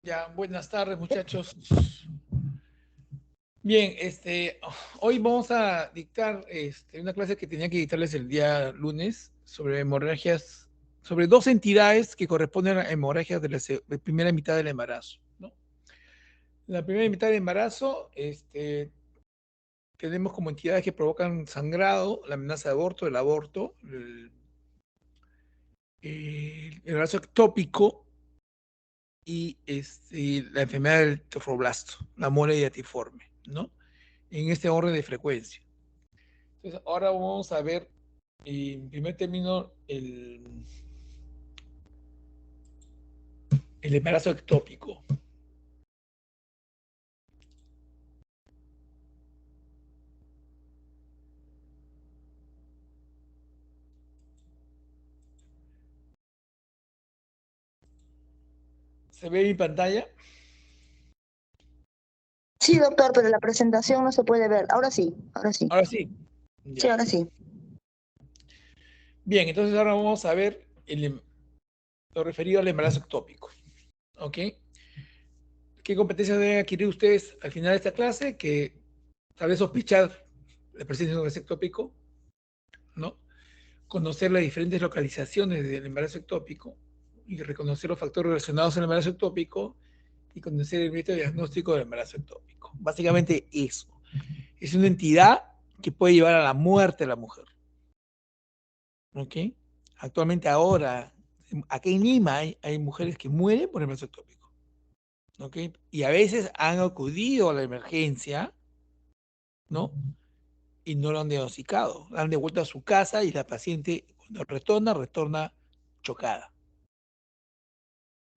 Ya, buenas tardes, muchachos. Bien, hoy vamos a dictar una clase que tenía que dictarles el día lunes sobre hemorragias, sobre dos entidades que corresponden a hemorragias de primera mitad del embarazo, ¿no? La primera mitad del embarazo, tenemos como entidades que provocan sangrado, la amenaza de aborto, el aborto, el embarazo ectópico y la enfermedad del trofoblasto, la mole diatiforme, ¿no? En este orden de frecuencia. Entonces, ahora vamos a ver, en primer término, el embarazo ectópico. ¿Se ve mi pantalla? Sí, doctor, pero la presentación no se puede ver. Ahora sí, ahora sí. Ahora sí. Sí, Ya. ahora sí. Bien, entonces ahora vamos a ver lo referido al embarazo ectópico. ¿Ok? ¿Qué competencias deben adquirir ustedes al final de esta clase? Que tal vez sospechar la presencia de un embarazo ectópico, ¿no? Conocer las diferentes localizaciones del embarazo ectópico y reconocer los factores relacionados al embarazo ectópico y conocer el método diagnóstico del embarazo ectópico. Básicamente eso. Es una entidad que puede llevar a la muerte a la mujer. ¿Ok? Actualmente ahora, aquí en Lima hay mujeres que mueren por embarazo ectópico. ¿Ok? Y a veces han acudido a la emergencia, ¿no? Y no lo han diagnosticado. La han devuelto a su casa y la paciente, cuando retorna chocada,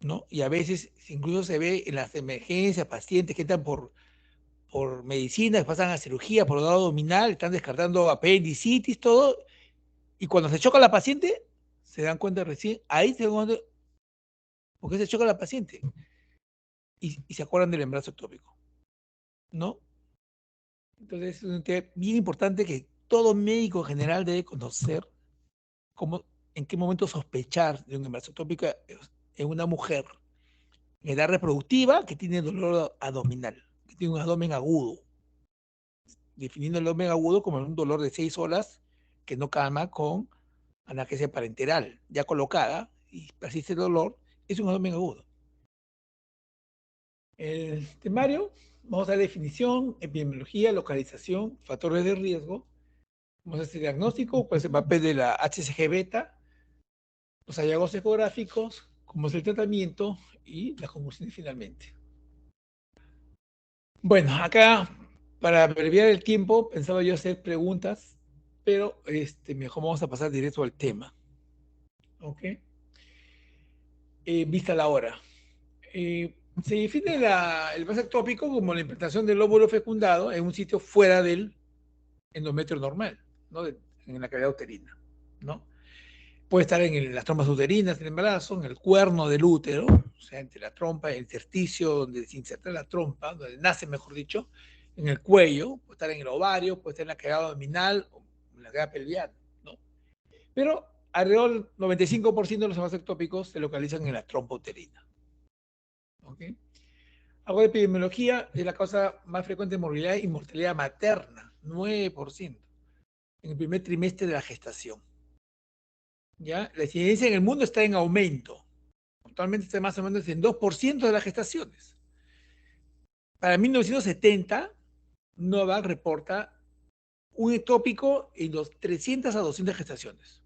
¿no? Y a veces incluso se ve en las emergencias pacientes que están por medicina, pasan a cirugía por lado abdominal, están descartando apendicitis, todo, y cuando se choca la paciente, se dan cuenta recién, ahí se dan cuenta, ¿por qué se choca la paciente? Y se acuerdan del embarazo ectópico, ¿no? Entonces es un tema bien importante que todo médico general debe conocer cómo, en qué momento sospechar de un embarazo ectópico en una mujer en edad reproductiva que tiene dolor abdominal, que tiene un abdomen agudo, definiendo el abdomen agudo como un dolor de 6 horas que no calma con analgesia parenteral ya colocada y persiste el dolor, es un abdomen agudo. El temario, vamos a dar definición, epidemiología, localización, factores de riesgo, vamos a hacer diagnóstico, cuál es el papel de la HCG beta, los hallazgos ecográficos, cómo es el tratamiento y las conclusiones finalmente. Bueno, acá, para abreviar el tiempo, pensaba yo hacer preguntas, pero mejor vamos a pasar directo al tema. ¿Ok? Vista la hora. Se define el vaso ectópico como la implantación del óvulo fecundado en un sitio fuera del endometrio normal, ¿no? En la cavidad uterina, ¿no? Puede estar en las trompas uterinas del embarazo, en el cuerno del útero, o sea, entre la trompa y el intersticio donde se inserta la trompa, donde nace, mejor dicho, en el cuello, puede estar en el ovario, puede estar en la cavidad abdominal o en la cavidad pelviana, ¿no? Pero alrededor del 95% de los embarazos ectópicos se localizan en la trompa uterina. ¿Ok? Algo de epidemiología es la causa más frecuente de morbilidad y mortalidad materna, 9%, en el primer trimestre de la gestación. ¿Ya? La incidencia en el mundo está en aumento. Actualmente está más o menos en 2% de las gestaciones. Para 1970, Novak reporta un ectópico en los 300 a 200 gestaciones.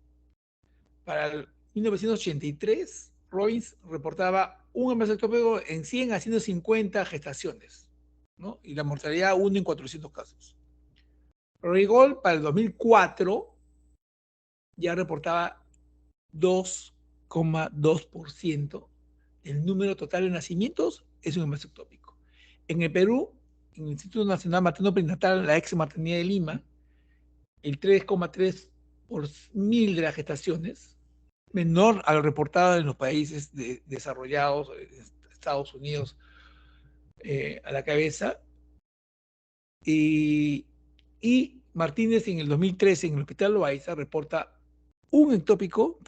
Para el 1983, Robbins reportaba un embarazo ectópico en 100 a 150 gestaciones, ¿no? Y la mortalidad 1 en 400 casos. Rigol para el 2004 ya reportaba 2,2% del número total de nacimientos es un embarazo ectópico. En el Perú, en el Instituto Nacional Materno Perinatal, la ex maternidad de Lima, el 3,3 por mil de las gestaciones, menor a lo reportado en los países desarrollados, Estados Unidos a la cabeza, y Martínez en el 2013 en el Hospital Loaiza reporta un ectópico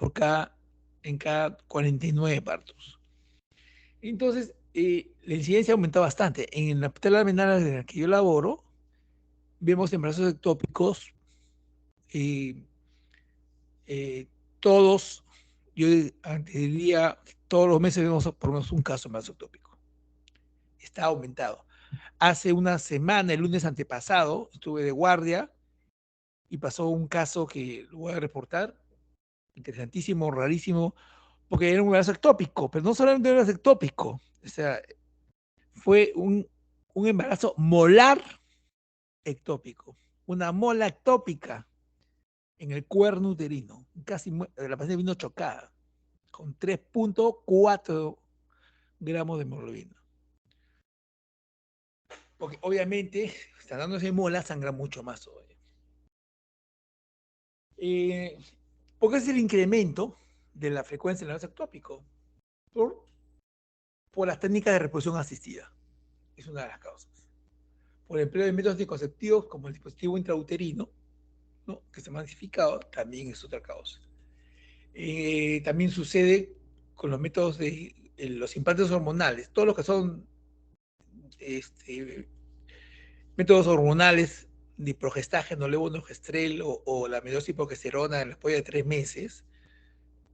en cada 49 partos. Entonces, la incidencia ha aumentado bastante. En la hospital Almenara en la que yo laboro, vemos embarazos ectópicos, eh, eh, todos, yo diría, todos los meses vemos por lo menos un caso de embarazo ectópico. Está aumentado. Hace una semana, el lunes antepasado, estuve de guardia y pasó un caso que lo voy a reportar, interesantísimo, rarísimo, porque era un embarazo ectópico, pero no solamente un embarazo ectópico, o sea, fue un embarazo molar ectópico, una mola ectópica en el cuerno uterino. Casi la paciente vino chocada, con 3.4 gramos de hemoglobina. Porque obviamente, tratándose de mola, sangra mucho más todavía. Porque es el incremento de la frecuencia del embarazo ectópico por las técnicas de reproducción asistida. Es una de las causas. Por el empleo de métodos anticonceptivos como el dispositivo intrauterino, ¿no?, que se ha masificado, también es otra causa. También sucede con los métodos de los implantes hormonales, todos los que son métodos hormonales de progestágeno, levonorgestrel o la medoxiprogesterona en la polla de 3 meses.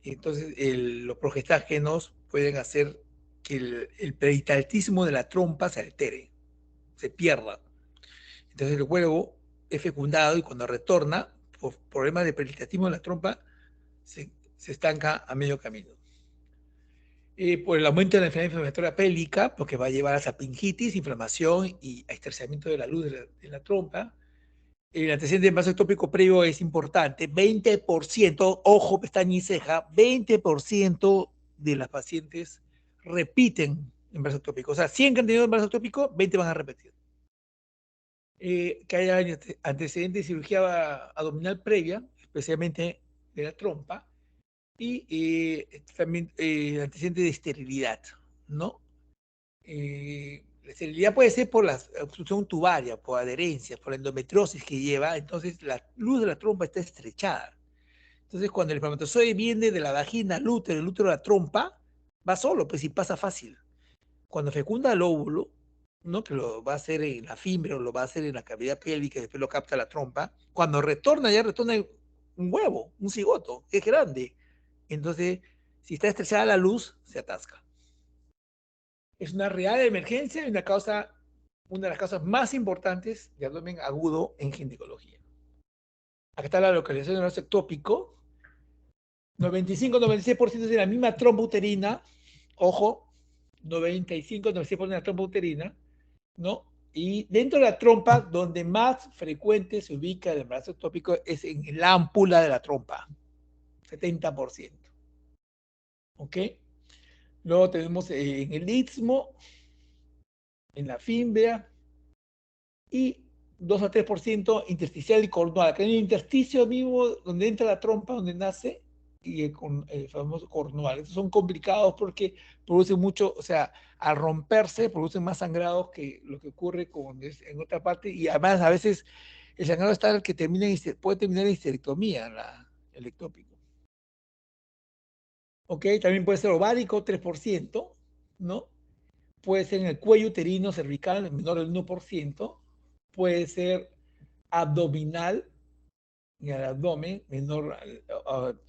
Entonces, los progestágenos pueden hacer que el peritaltismo de la trompa se altere, se pierda. Entonces, el huevo es fecundado y cuando retorna, por problemas de peritaltismo de la trompa, se estanca a medio camino. Por el aumento de la enfermedad inflamatoria pélvica, porque va a llevar a sapingitis, inflamación y a estrechamiento de la luz de la trompa. El antecedente de embarazo ectópico previo es importante. 20%, ojo, pestaña y ceja, 20% de las pacientes repiten embarazo ectópico. O sea, 100 que han tenido embarazo ectópico, 20 van a repetir. Que haya antecedente de cirugía abdominal previa, especialmente de la trompa, y también antecedente de esterilidad, ¿no? La esterilidad puede ser por la obstrucción tubaria, por adherencia, por la endometriosis que lleva, entonces la luz de la trompa está estrechada. Entonces cuando el espermatozoide viene de la vagina al útero, el útero a la trompa, va solo, pues, y pasa fácil. Cuando fecunda el óvulo, ¿no?, que lo va a hacer en la fimbre o lo va a hacer en la cavidad pélvica y después lo capta la trompa, cuando retorna, ya retorna un huevo, un cigoto, que es grande. Entonces, si está estrechada la luz, se atasca. Es una real emergencia y una de las causas más importantes de abdomen agudo en ginecología. Acá está la localización del embarazo ectópico. 95-96% es de la misma trompa uterina. Ojo, 95-96% de la trompa uterina, ¿no? Y dentro de la trompa, donde más frecuente se ubica el embarazo ectópico es en la ámpula de la trompa, 70%. ¿Ok? Luego tenemos en el istmo, en la fímbea, y 2 a 3% intersticial y cornual. Acá hay un intersticio vivo donde entra la trompa, donde nace, y el famoso cornual. Estos son complicados porque producen mucho, o sea, al romperse producen más sangrados que lo que ocurre en otra parte, y además a veces el sangrado está el que puede terminar en histerectomía, el ectópico. ¿Ok? También puede ser ovárico, 3%, ¿no? Puede ser en el cuello uterino cervical, menor del 1%. Puede ser abdominal, en el abdomen, menor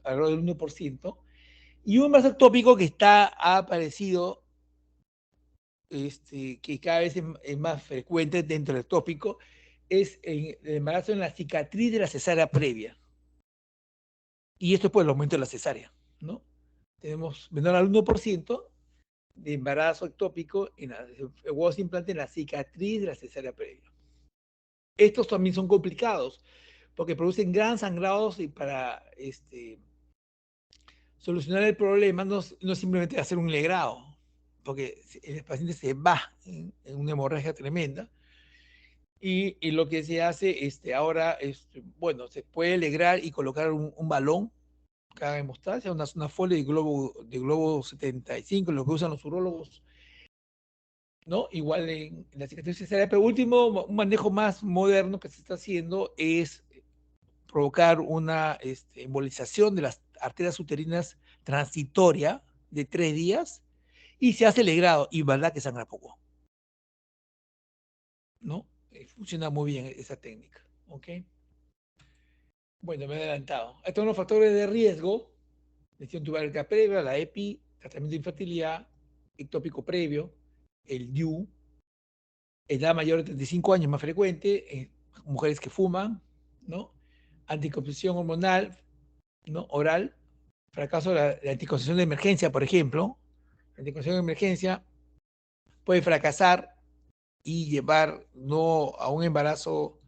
alrededor del 1%. Y un embarazo ectópico que ha aparecido, que cada vez es más frecuente dentro del ectópico, es el embarazo en la cicatriz de la cesárea previa. Y esto es por el aumento de la cesárea, ¿no? Tenemos menor al 1% de embarazo ectópico en huevos de implante en la cicatriz de la cesárea previa. Estos también son complicados porque producen gran sangrados, y para solucionar el problema no simplemente hacer un legrado, porque el paciente se va en una hemorragia tremenda, y lo que se hace ahora es, bueno, se puede legrar y colocar un balón, cada hemostasia, una folia de globo 75, lo que usan los urólogos, ¿no? Igual en la cicatriz cesárea. Pero último, un manejo más moderno que se está haciendo es provocar una embolización de las arterias uterinas transitoria de 3 días y se hace legrado, y verdad que sangra poco, ¿no? Funciona muy bien esa técnica, ¿ok? Bueno, me he adelantado. Estos son los factores de riesgo: lesión tuberosa previa, la EPI, tratamiento de infertilidad, ectópico previo, el DIU, edad mayor de 35 años más frecuente, mujeres que fuman, ¿no? Anticoncepción hormonal, ¿no? Oral, fracaso de la anticoncepción de emergencia, por ejemplo. La anticoncepción de emergencia puede fracasar y llevar no a un embarazo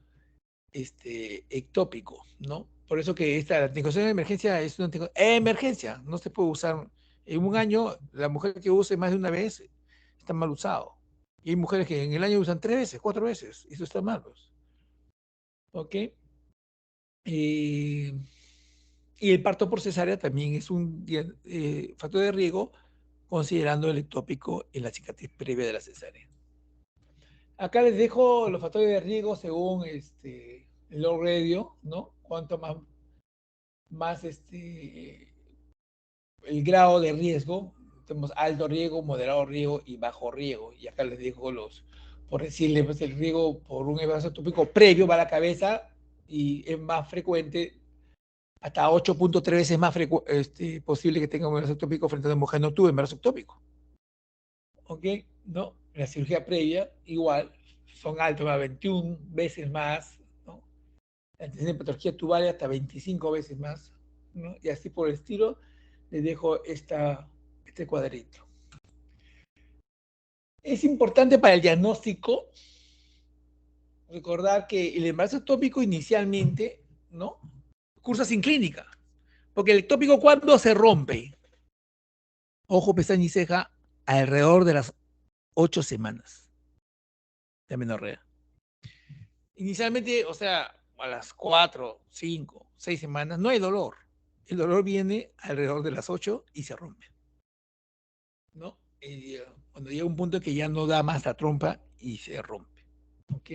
ectópico, ¿no? Por eso que esta la anticoncepción de emergencia es una emergencia, no se puede usar en un año. La mujer que use más de una vez está mal usado. Y hay mujeres que en el año usan 3 veces, 4 veces, y eso está mal, pues. ¿Ok? Y el parto por cesárea también es un factor de riesgo, considerando el ectópico en la cicatriz previa de la cesárea. Acá les dejo los factores de riesgo según el Low Radio, ¿no? Cuanto más el grado de riesgo. Tenemos alto riesgo, moderado riesgo y bajo riesgo. Y acá les dejo por decirles, pues, el riesgo por un embarazo ectópico previo va a la cabeza y es más frecuente, hasta 8.3 veces más posible que tenga un embarazo ectópico frente a una mujer no tuvo embarazo ectópico. ¿Ok? ¿No? En la cirugía previa, igual, son altos, 21 veces más, ¿no? La de patología tubaria hasta 25 veces más, ¿no? Y así por el estilo, les dejo este cuadrito. Es importante para el diagnóstico recordar que el embarazo ectópico inicialmente, ¿no? Cursa sin clínica. Porque el ectópico, ¿cuándo se rompe? Ojo, pestaña y ceja, alrededor de las 8 semanas de amenorrea. Inicialmente, o sea, a las 4, 5, 6 semanas, no hay dolor. El dolor viene alrededor de las 8 y se rompe, ¿no? Cuando llega un punto que ya no da más la trompa y se rompe. ¿Ok?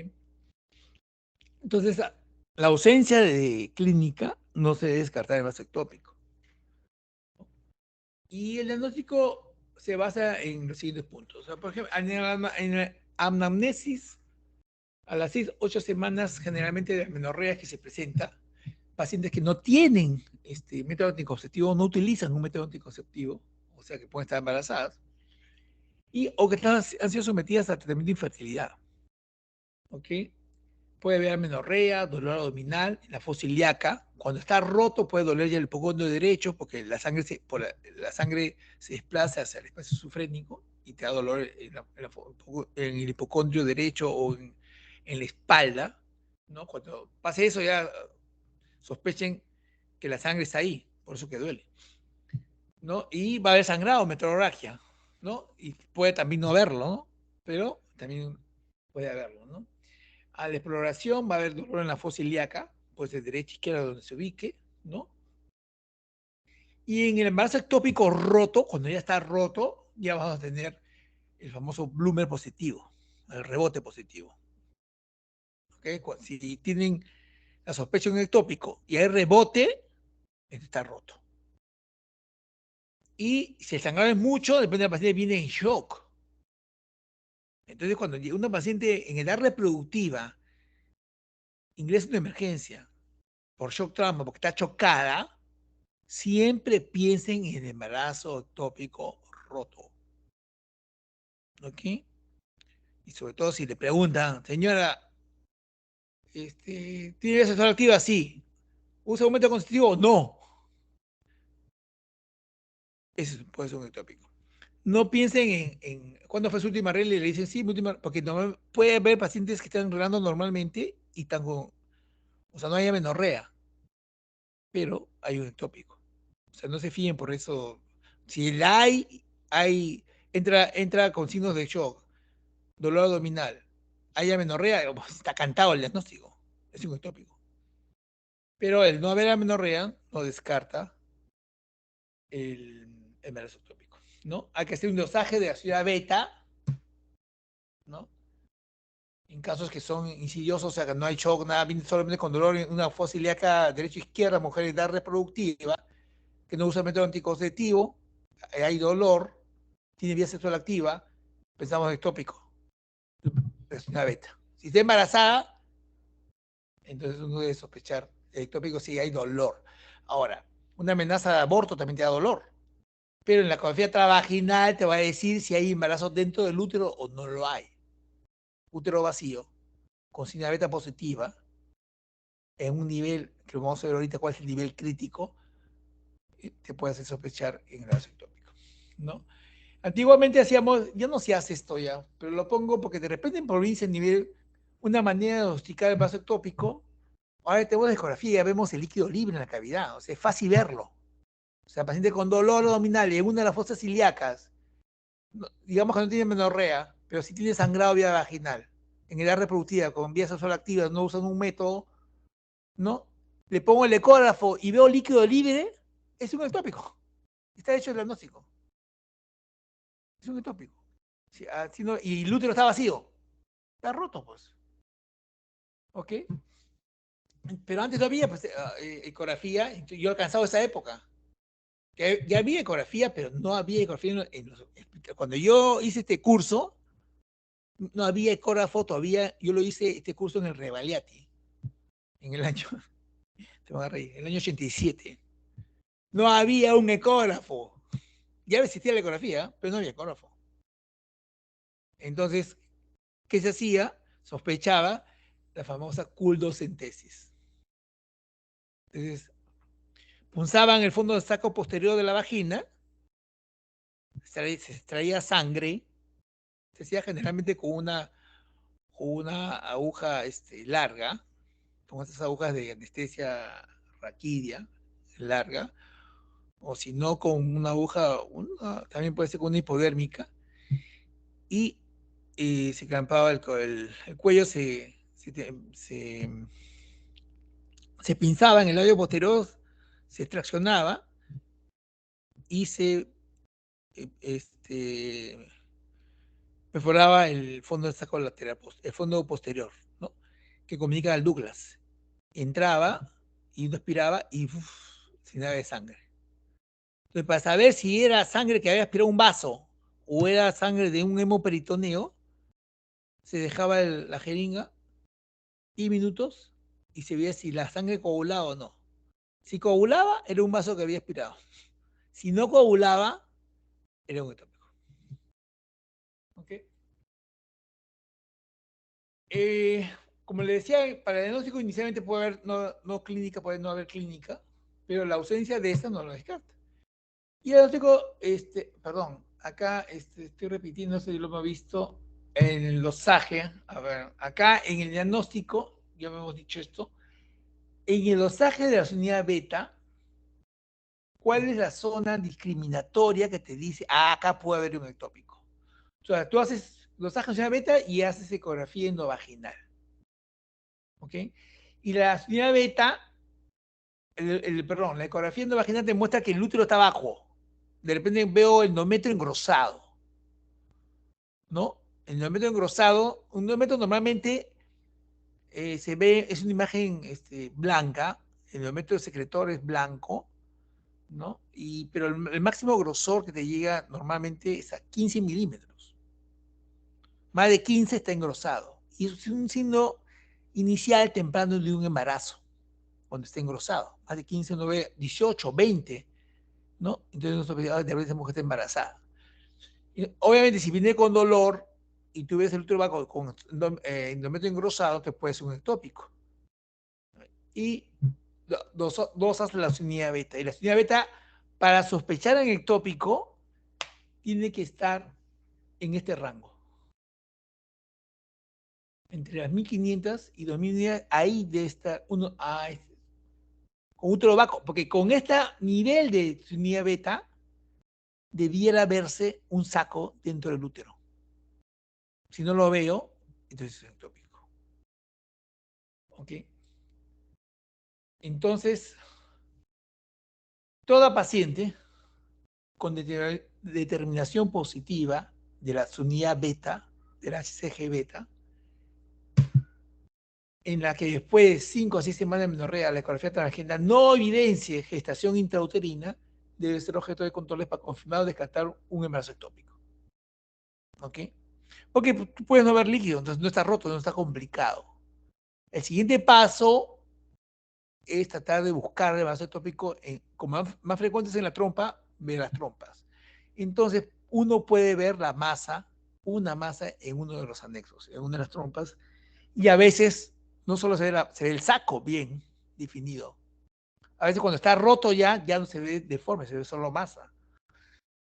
Entonces, la ausencia de clínica no se debe descartar el vaso ectópico. Y el diagnóstico se basa en los siguientes puntos. O sea, por ejemplo, en la anamnesis, a las 6, 8 semanas, generalmente de amenorrea que se presenta, pacientes que no tienen método anticonceptivo, no utilizan un método anticonceptivo, o sea, que pueden estar embarazadas, o que han sido sometidas a tratamiento de infertilidad. ¿Ok? Puede haber amenorrea, dolor abdominal, la fosa ilíaca. Cuando está roto puede doler ya el hipocondrio derecho, porque la sangre se desplaza hacia el espacio sufrénico y te da dolor en el hipocondrio derecho o en la espalda, ¿no? Cuando pase eso ya sospechen que la sangre está ahí, por eso que duele, ¿no? Y va a haber sangrado, metrorragia, ¿no? Y puede también no haberlo, ¿no? Pero también puede haberlo, ¿no? A la exploración va a haber dolor en la fosa ilíaca, pues de derecha a izquierda donde se ubique, ¿no? Y en el embarazo ectópico roto, cuando ya está roto, ya vamos a tener el famoso bloomer positivo, el rebote positivo. ¿Okay? Si tienen la sospecha de un ectópico y hay rebote, está roto. Y si el sangrado es mucho, depende de la paciente, viene en shock. Entonces, cuando una paciente en edad reproductiva ingresa en una emergencia por shock trauma, porque está chocada, siempre piensen en el embarazo ectópico roto. ¿Ok? Y sobre todo si le preguntan, señora, ¿tiene vida sexual activa? Sí. ¿Usa un método conceptivo? No. Eso puede ser un ectópico. No piensen cuándo fue su última regla y le dicen sí, porque puede haber pacientes que están reglando normalmente y están con, o sea, no hay amenorrea, pero hay un ectópico. O sea, no se fíen por eso. Si la entra con signos de shock, dolor abdominal, hay amenorrea, pues, está cantado el diagnóstico, es un ectópico. Pero el no haber amenorrea no descarta el embarazo ectópico, ¿no? Hay que hacer un dosaje de la ciudad beta, ¿no? En casos que son insidiosos, o sea, que no hay shock, nada, viene solamente con dolor en una fosa ilíaca derecha-izquierda, mujer de edad reproductiva, que no usa método anticonceptivo, hay dolor, tiene vida sexual activa, pensamos en ectópico, es una beta. Si está embarazada, entonces uno debe sospechar el ectópico si hay dolor. Ahora, una amenaza de aborto también te da dolor, pero en la ecografía transvaginal te va a decir si hay embarazo dentro del útero o no lo hay. Útero vacío, con signa beta positiva, en un nivel, que vamos a ver ahorita cuál es el nivel crítico, te puede hacer sospechar en el embarazo ectópico, ¿no? Antiguamente hacíamos, ya no se hace esto ya, pero lo pongo porque de repente en provincia en nivel, una manera de diagnosticar el embarazo ectópico, ahora tenemos ecografía y ya vemos el líquido libre en la cavidad, o sea, es fácil verlo. O sea, paciente con dolor abdominal en una de las fosas ilíacas, digamos que no tiene menorrea, pero sí tiene sangrado vía vaginal, en edad reproductiva, con vía sexual activa, no usan un método, ¿no? Le pongo el ecógrafo y veo líquido libre, es un ectópico. Está hecho el diagnóstico. Es un ectópico. Y el útero está vacío. Está roto, pues. ¿Ok? Pero antes no había pues, ecografía. Yo he alcanzado esa época. Ya había ecografía, pero no había ecografía cuando yo hice este curso, no había ecógrafo todavía. Yo lo hice este curso en el Revaliati, en el año, te van a reír, en el año 87. No había un ecógrafo. Ya existía la ecografía, pero no había ecógrafo. Entonces, ¿qué se hacía? Sospechaba la famosa culdocentesis. Entonces, punzaban el fondo del saco posterior de la vagina, se extraía sangre, se hacía generalmente con una aguja larga, con estas agujas de anestesia raquídea larga, o si no con una aguja, también puede ser con una hipodérmica, y se clampaba el cuello, se pinzaba en el labio posterior, se extraccionaba y se perforaba el fondo del saco lateral, el fondo posterior, ¿no? Que comunica al Douglas. Entraba y uno aspiraba y sin nada de sangre. Entonces, para saber si era sangre que había aspirado un vaso o era sangre de un hemoperitoneo, se dejaba la jeringa 10 minutos y se veía si la sangre coagulaba o no. Si coagulaba, era un vaso que había aspirado. Si no coagulaba, era un ectópico. ¿Ok? Como le decía, para el diagnóstico inicialmente puede haber no clínica, puede no haber clínica, pero la ausencia de esta no lo descarta. Y el diagnóstico, perdón, acá estoy repitiendo, eso yo lo hemos visto en los SAGE. A ver, acá en el diagnóstico, ya hemos dicho esto, en el osaje de la unidad beta, ¿cuál es la zona discriminatoria que te dice, acá puede haber un ectópico? O sea, tú haces los ajes de unidad beta y haces ecografía endovaginal. ¿Ok? Y la unidad beta, perdón, la ecografía endovaginal te muestra que el útero está abajo. De repente veo el endometrio engrosado, ¿no? El endometrio engrosado, un endometrio normalmente se ve, es una imagen blanca, el endometrio secretor es blanco, ¿no? Pero el máximo grosor que te llega normalmente es a 15 milímetros. Más de 15 está engrosado. Y es un signo inicial temprano de un embarazo, cuando está engrosado. Más de 15 uno ve 18, 20, ¿no? Entonces nosotros pensamos, de repente esa mujer está embarazada. Y, obviamente, si viene con dolor y tú ves el útero con endometrio engrosado, te puede ser un ectópico. Y dos hace la unidad beta. Y la unidad beta, para sospechar en ectópico, tiene que estar en este rango. Entre las 1500 y 2000 unidades, ahí debe estar uno con útero vaco, porque con este nivel de unidad beta debiera verse un saco dentro del útero. Si no lo veo, entonces es ectópico. ¿Ok? Entonces, toda paciente con determinación positiva de la unidad beta, de la CG beta, en la que después de 5 o 6 semanas de menorrea la ecografía transgénera no evidencie gestación intrauterina, debe ser objeto de controles para confirmar o descartar un embarazo ectópico. ¿Ok? Porque tú puedes no ver líquido, entonces no está roto, no está complicado. El siguiente paso es tratar de buscar el embarazo ectópico, como más frecuentes en la trompa, ver las trompas. Entonces, uno puede ver la masa, una masa en uno de los anexos, en una de las trompas, y a veces no solo se ve el saco bien definido. A veces cuando está roto ya no se ve deforme, se ve solo masa.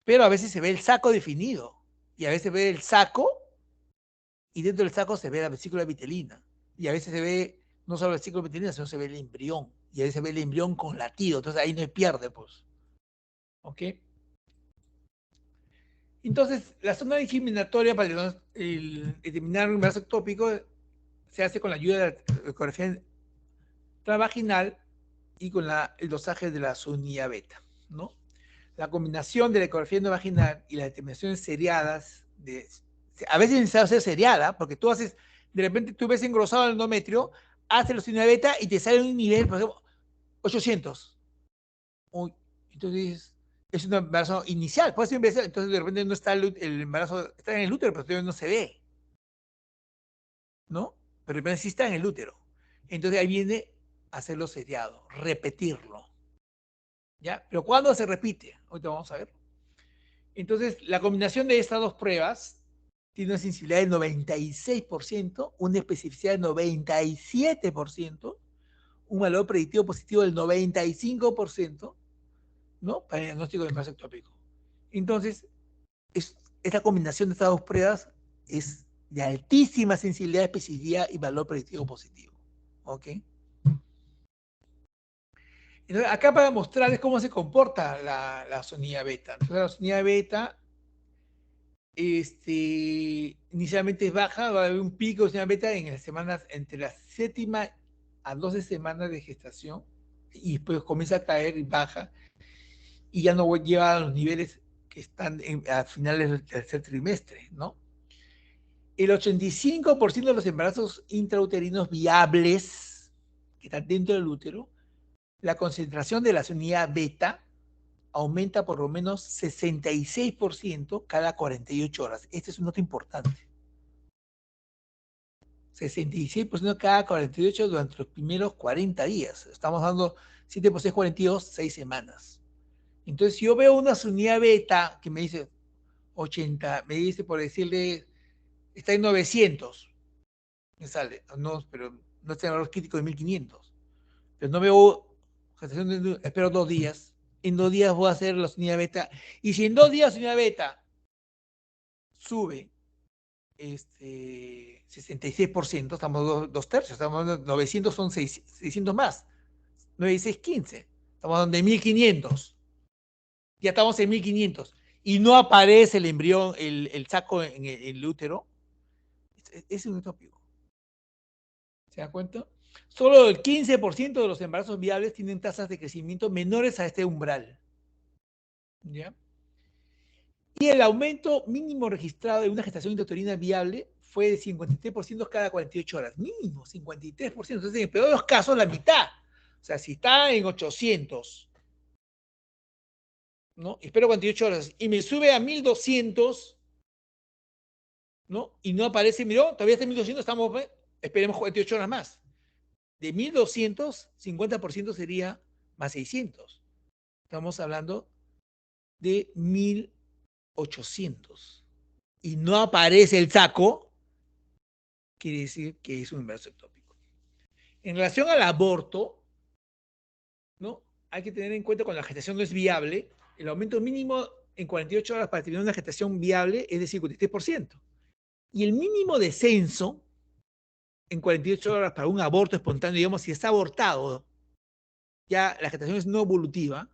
Pero a veces se ve el saco definido, y a veces se ve el saco, y dentro del saco se ve la vesícula vitelina. Y a veces se ve no solo la vesícula vitelina, sino se ve el embrión. Y a veces se ve el embrión con latido. Entonces ahí no hay pierde, pues. ¿Ok? Entonces, la zona discriminatoria para determinar un embarazo ectópico se hace con la ayuda de la ecografía intravaginal y con el dosaje de la sunía beta, ¿no? La combinación de la ecografía endovaginal y las determinaciones seriadas, a veces necesita ser seriada, porque tú haces, de repente tú ves engrosado el endometrio, haces la sunía beta y te sale un nivel, por ejemplo, 800. Uy, entonces dices, es un embarazo inicial, puede ser un embarazo, entonces de repente no está el embarazo, está en el útero, pero todavía no se ve, ¿no? Pero de repente sí está en el útero. Entonces ahí viene hacerlo seriado, repetirlo, ¿ya? Pero ¿cuándo se repite? Ahorita vamos a ver. Entonces, la combinación de estas dos pruebas tiene una sensibilidad del 96%, una especificidad del 97%, un valor predictivo positivo del 95%, ¿no? Para el diagnóstico de embarazo ectópico. Entonces, esta combinación de estas dos pruebas es de altísima sensibilidad, especificidad y valor predictivo positivo. ¿Ok? Entonces, acá para mostrarles cómo se comporta la sonía beta. Entonces, la sonía beta inicialmente es baja, va a haber un pico de señal beta en las semanas, entre la 7ª a 12 semanas de gestación, y después comienza a caer y baja, y ya no lleva a los niveles que están a finales del tercer trimestre, ¿no? El 85% de los embarazos intrauterinos viables, que están dentro del útero, la concentración de la unidad beta aumenta por lo menos 66% cada 48 horas. Este es un dato importante. 66% cada 48 durante los primeros 40 días. Estamos dando 7 por 6, 42, 6 semanas. Entonces, si yo veo una unidad beta que me dice 80, me dice por decirle, está en 900, me sale, no, pero no está en el valor crítico de 1500. Pero no veo, espero 2 días. En 2 días voy a hacer la unidad beta. Y si en 2 días la unidad beta sube 66%, estamos 2 tercios, estamos hablando de 900, son 600 más, 9 y 6, 15, estamos hablando de 1500, ya estamos en 1500, y no aparece el embrión, el saco en el útero, es un tópico. ¿Se dan cuenta? Solo el 15% de los embarazos viables tienen tasas de crecimiento menores a este umbral. ¿Ya? Y el aumento mínimo registrado de una gestación intrauterina viable fue de 53% cada 48 horas. Mínimo, 53%. Entonces, en el peor de los casos, la mitad. O sea, si está en 800, ¿no? Espero 48 horas y me sube a 1200, ¿no? Y no aparece, miró, todavía está en 1200, esperemos 48 horas más. De 1200, 50% sería más 600. Estamos hablando de 1800. Y no aparece el saco, quiere decir que es un embarazo ectópico. En relación al aborto, ¿no? Hay que tener en cuenta cuando la gestación no es viable, el aumento mínimo en 48 horas para tener una gestación viable es de 53%. Y el mínimo descenso en 48 horas para un aborto espontáneo, digamos, si está abortado, ya la gestación es no evolutiva,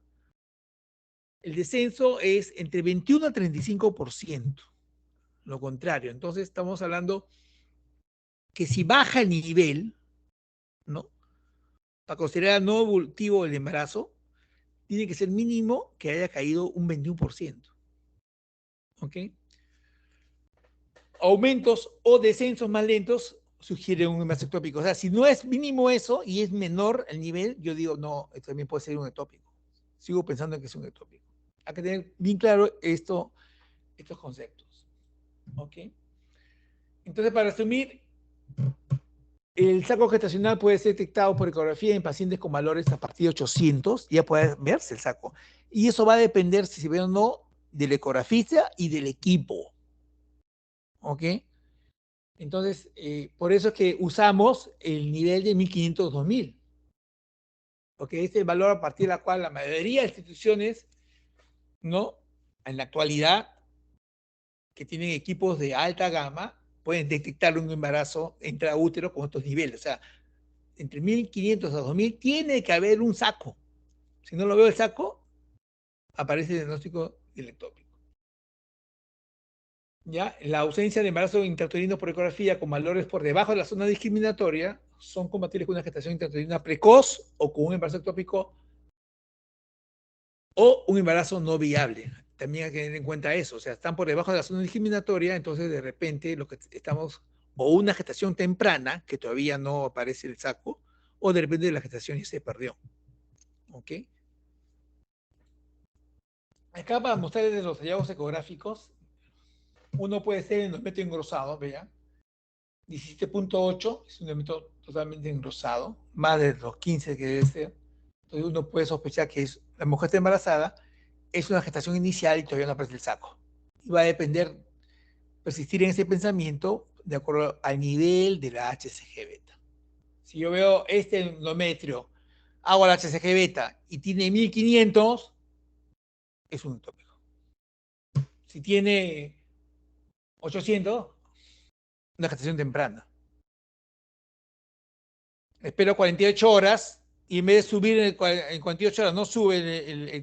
el descenso es entre 21 a 35%. Lo contrario, entonces estamos hablando que si baja el nivel, ¿no? Para considerar no evolutivo el embarazo, tiene que ser mínimo que haya caído un 21%. ¿Ok? Aumentos o descensos más lentos sugieren un embarazo ectópico. O sea, si no es mínimo eso y es menor el nivel, yo digo, no, esto también puede ser un ectópico. Sigo pensando que es un ectópico. Hay que tener bien claro estos conceptos. ¿Ok? Entonces, para resumir, el saco gestacional puede ser detectado por ecografía en pacientes con valores a partir de 800, ya puede verse el saco. Y eso va a depender si se ve o no del ecografista y del equipo. ¿Ok? Entonces, por eso es que usamos el nivel de 1500-2000. Porque este es el valor a partir del cual la mayoría de instituciones, ¿no? En la actualidad, que tienen equipos de alta gama, pueden detectar un embarazo intraútero con estos niveles. O sea, entre 1500 a 2000 tiene que haber un saco. Si no lo veo el saco, aparece el diagnóstico del ectópico. ¿Ya? La ausencia de embarazo intrauterino por ecografía con valores por debajo de la zona discriminatoria son compatibles con una gestación intrauterina precoz o con un embarazo ectópico o un embarazo no viable. También hay que tener en cuenta eso. O sea, están por debajo de la zona discriminatoria, entonces de repente lo que estamos, o una gestación temprana, que todavía no aparece el saco, o de repente la gestación ya se perdió. ¿Ok? Acá para mostrarles los hallazgos ecográficos, uno puede ser endometrio engrosado, vean, 17.8 es un endometrio totalmente engrosado, más de los 15 que debe ser. Entonces uno puede sospechar que la mujer está embarazada, es una gestación inicial y todavía no aparece el saco. Y va a depender, persistir en ese pensamiento de acuerdo al nivel de la HCG beta. Si yo veo este endometrio, hago la HCG beta y tiene 1500, es un ectópico. Si tiene 800, una gestación temprana. Espero 48 horas y en vez de subir en 48 horas, no sube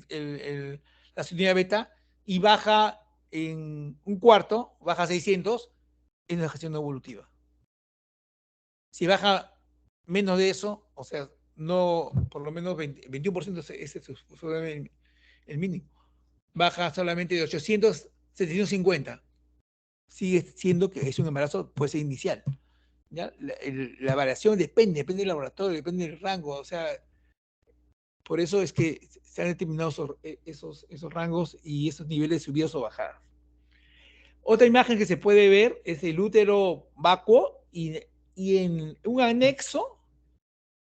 la sintonía beta y baja en un cuarto, baja a 600, es una gestación no evolutiva. Si baja menos de eso, o sea, no, por lo menos 21% ese es el mínimo. Baja solamente de 800 a 750. Sigue siendo que es un embarazo, puede ser inicial. ¿Ya? La variación depende del laboratorio, depende del rango, o sea, por eso es que se han determinado esos rangos y esos niveles de subidas o bajadas. Otra imagen que se puede ver es el útero vacuo y en un anexo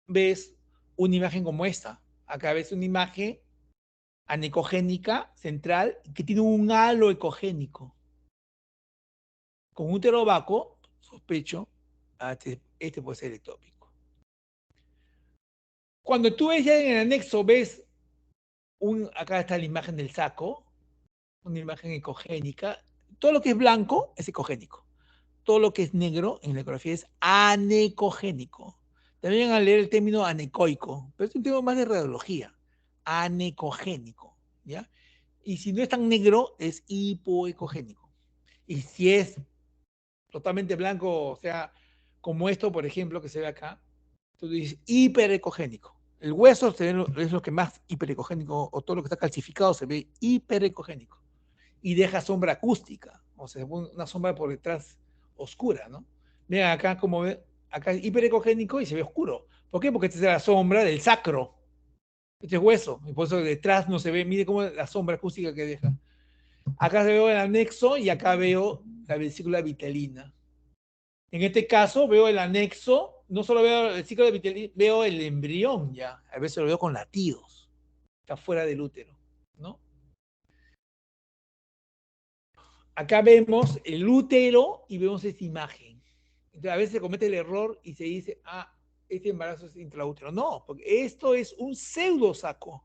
ves una imagen como esta. Acá ves una imagen anecogénica central que tiene un halo ecogénico. Con útero vacuo, sospecho, este puede ser ectópico. Cuando tú ves ya en el anexo, ves acá está la imagen del saco, una imagen ecogénica. Todo lo que es blanco es ecogénico. Todo lo que es negro en la ecografía es anecogénico. También van a leer el término anecoico, pero es un tema más de radiología. Anecogénico, ¿ya? Y si no es tan negro, es hipoecogénico. Y si es totalmente blanco, o sea, como esto, por ejemplo, que se ve acá, tú dices hiperecogénico. El hueso es lo que más hiperecogénico, o todo lo que está calcificado se ve hiperecogénico. Y deja sombra acústica, o sea, una sombra por detrás oscura, ¿no? Vean acá como ve, acá es hiperecogénico y se ve oscuro. ¿Por qué? Porque esta es la sombra del sacro. Este es hueso, y por eso detrás no se ve, mire cómo la sombra acústica que deja. Acá se veo el anexo y acá veo la vesícula vitelina. En este caso veo el anexo, no solo veo el ciclo de vitelina, veo el embrión ya, a veces lo veo con latidos, está fuera del útero, ¿no? Acá vemos el útero y vemos esta imagen. Entonces, a veces se comete el error y se dice, ah, este embarazo es intraútero. No, porque esto es un pseudo saco.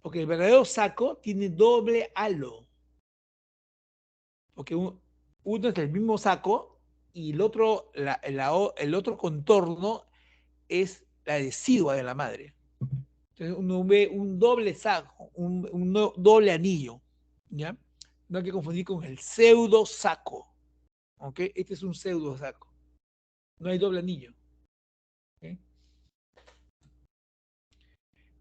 Porque el verdadero saco tiene doble halo. Porque uno es el mismo saco y el otro, el otro contorno es la decidua de la madre. Entonces uno ve un doble saco, un doble anillo. ¿Ya? No hay que confundir con el pseudo saco. ¿Ok? Este es un pseudo saco. No hay doble anillo. ¿Ok?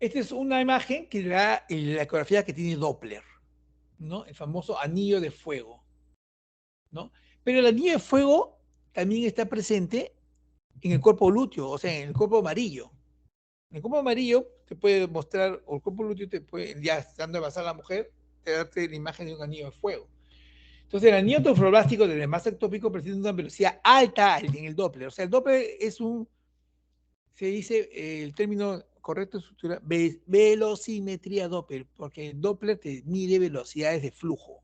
Esta es una imagen que da la ecografía que tiene Doppler, ¿no? El famoso anillo de fuego, ¿no? Pero el anillo de fuego también está presente en el cuerpo lúteo, o sea, en el cuerpo amarillo. En el cuerpo amarillo te puede mostrar, o el cuerpo lúteo te puede, ya estando embarazada la mujer, te darte la imagen de un anillo de fuego. Entonces, el anillo trofoblástico del masa ectópico presenta una velocidad alta en el Doppler. O sea, el Doppler es se dice, el término correcto de estructura, velocimetría Doppler, porque el Doppler te mide velocidades de flujo.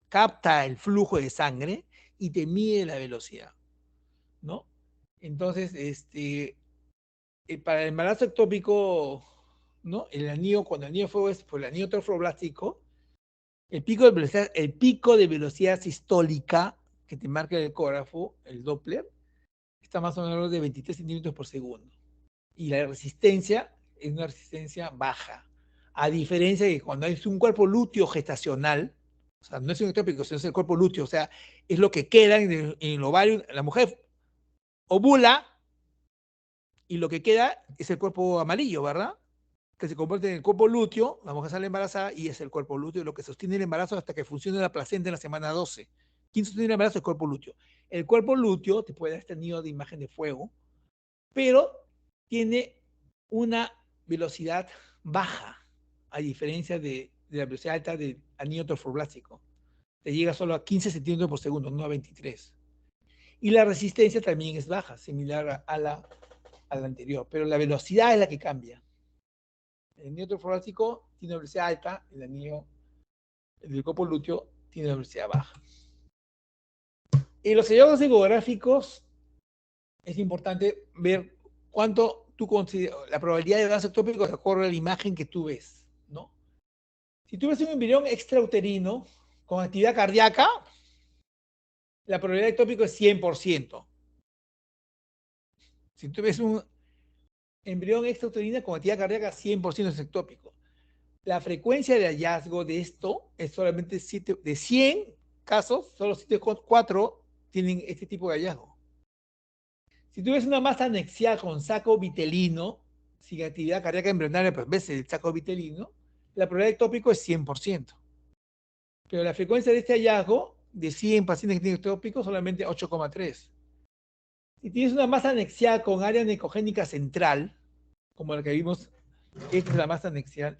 Capta el flujo de sangre y te mide la velocidad, ¿no? Entonces, para el embarazo ectópico, ¿no? El anillo, cuando el anillo fue por el anillo trofoblástico, el pico de velocidad sistólica que te marca el ecógrafo, el Doppler, está más o menos de 23 centímetros por segundo. Y la resistencia es una resistencia baja. A diferencia de que cuando hay un cuerpo lúteo gestacional, o sea, no es un ectópico, sino es el cuerpo lúteo, o sea, es lo que queda en el ovario. La mujer ovula y lo que queda es el cuerpo amarillo, ¿verdad? Que se convierte en el cuerpo lúteo, la mujer sale embarazada y es el cuerpo lúteo lo que sostiene el embarazo hasta que funcione la placenta en la semana 12. ¿Quién sostiene el embarazo? El cuerpo lúteo. El cuerpo lúteo te puede dar este anillo de imagen de fuego, pero tiene una velocidad baja, a diferencia de la velocidad alta del anillo trofoblástico. Te llega solo a 15 centímetros por segundo, no a 23. Y la resistencia también es baja, similar a la anterior, pero la velocidad es la que cambia. El anillo trofoblástico tiene una velocidad alta, el anillo del cuerpo lúteo tiene una velocidad baja. En los hallazgos ecográficos es importante ver cuánto tú consideras la probabilidad de embarazo ectópico de acuerdo a la imagen que tú ves, ¿no? Si tú ves un embrión extrauterino con actividad cardíaca, la probabilidad de ectópico es 100%. Si tú ves un embrión extrauterino con actividad cardíaca, 100% es ectópico. La frecuencia de hallazgo de esto es solamente 7, de 100 casos, solo 7,4 tienen este tipo de hallazgo. Si tú ves una masa anexial con saco vitelino, sin actividad cardíaca embrionaria, pues ves el saco vitelino, la probabilidad de ectópico es 100%. Pero la frecuencia de este hallazgo, de 100 pacientes que tienen ectópico, solamente 8,3. Si tienes una masa anexial con área necogénica central, como la que vimos, esta es la masa anexial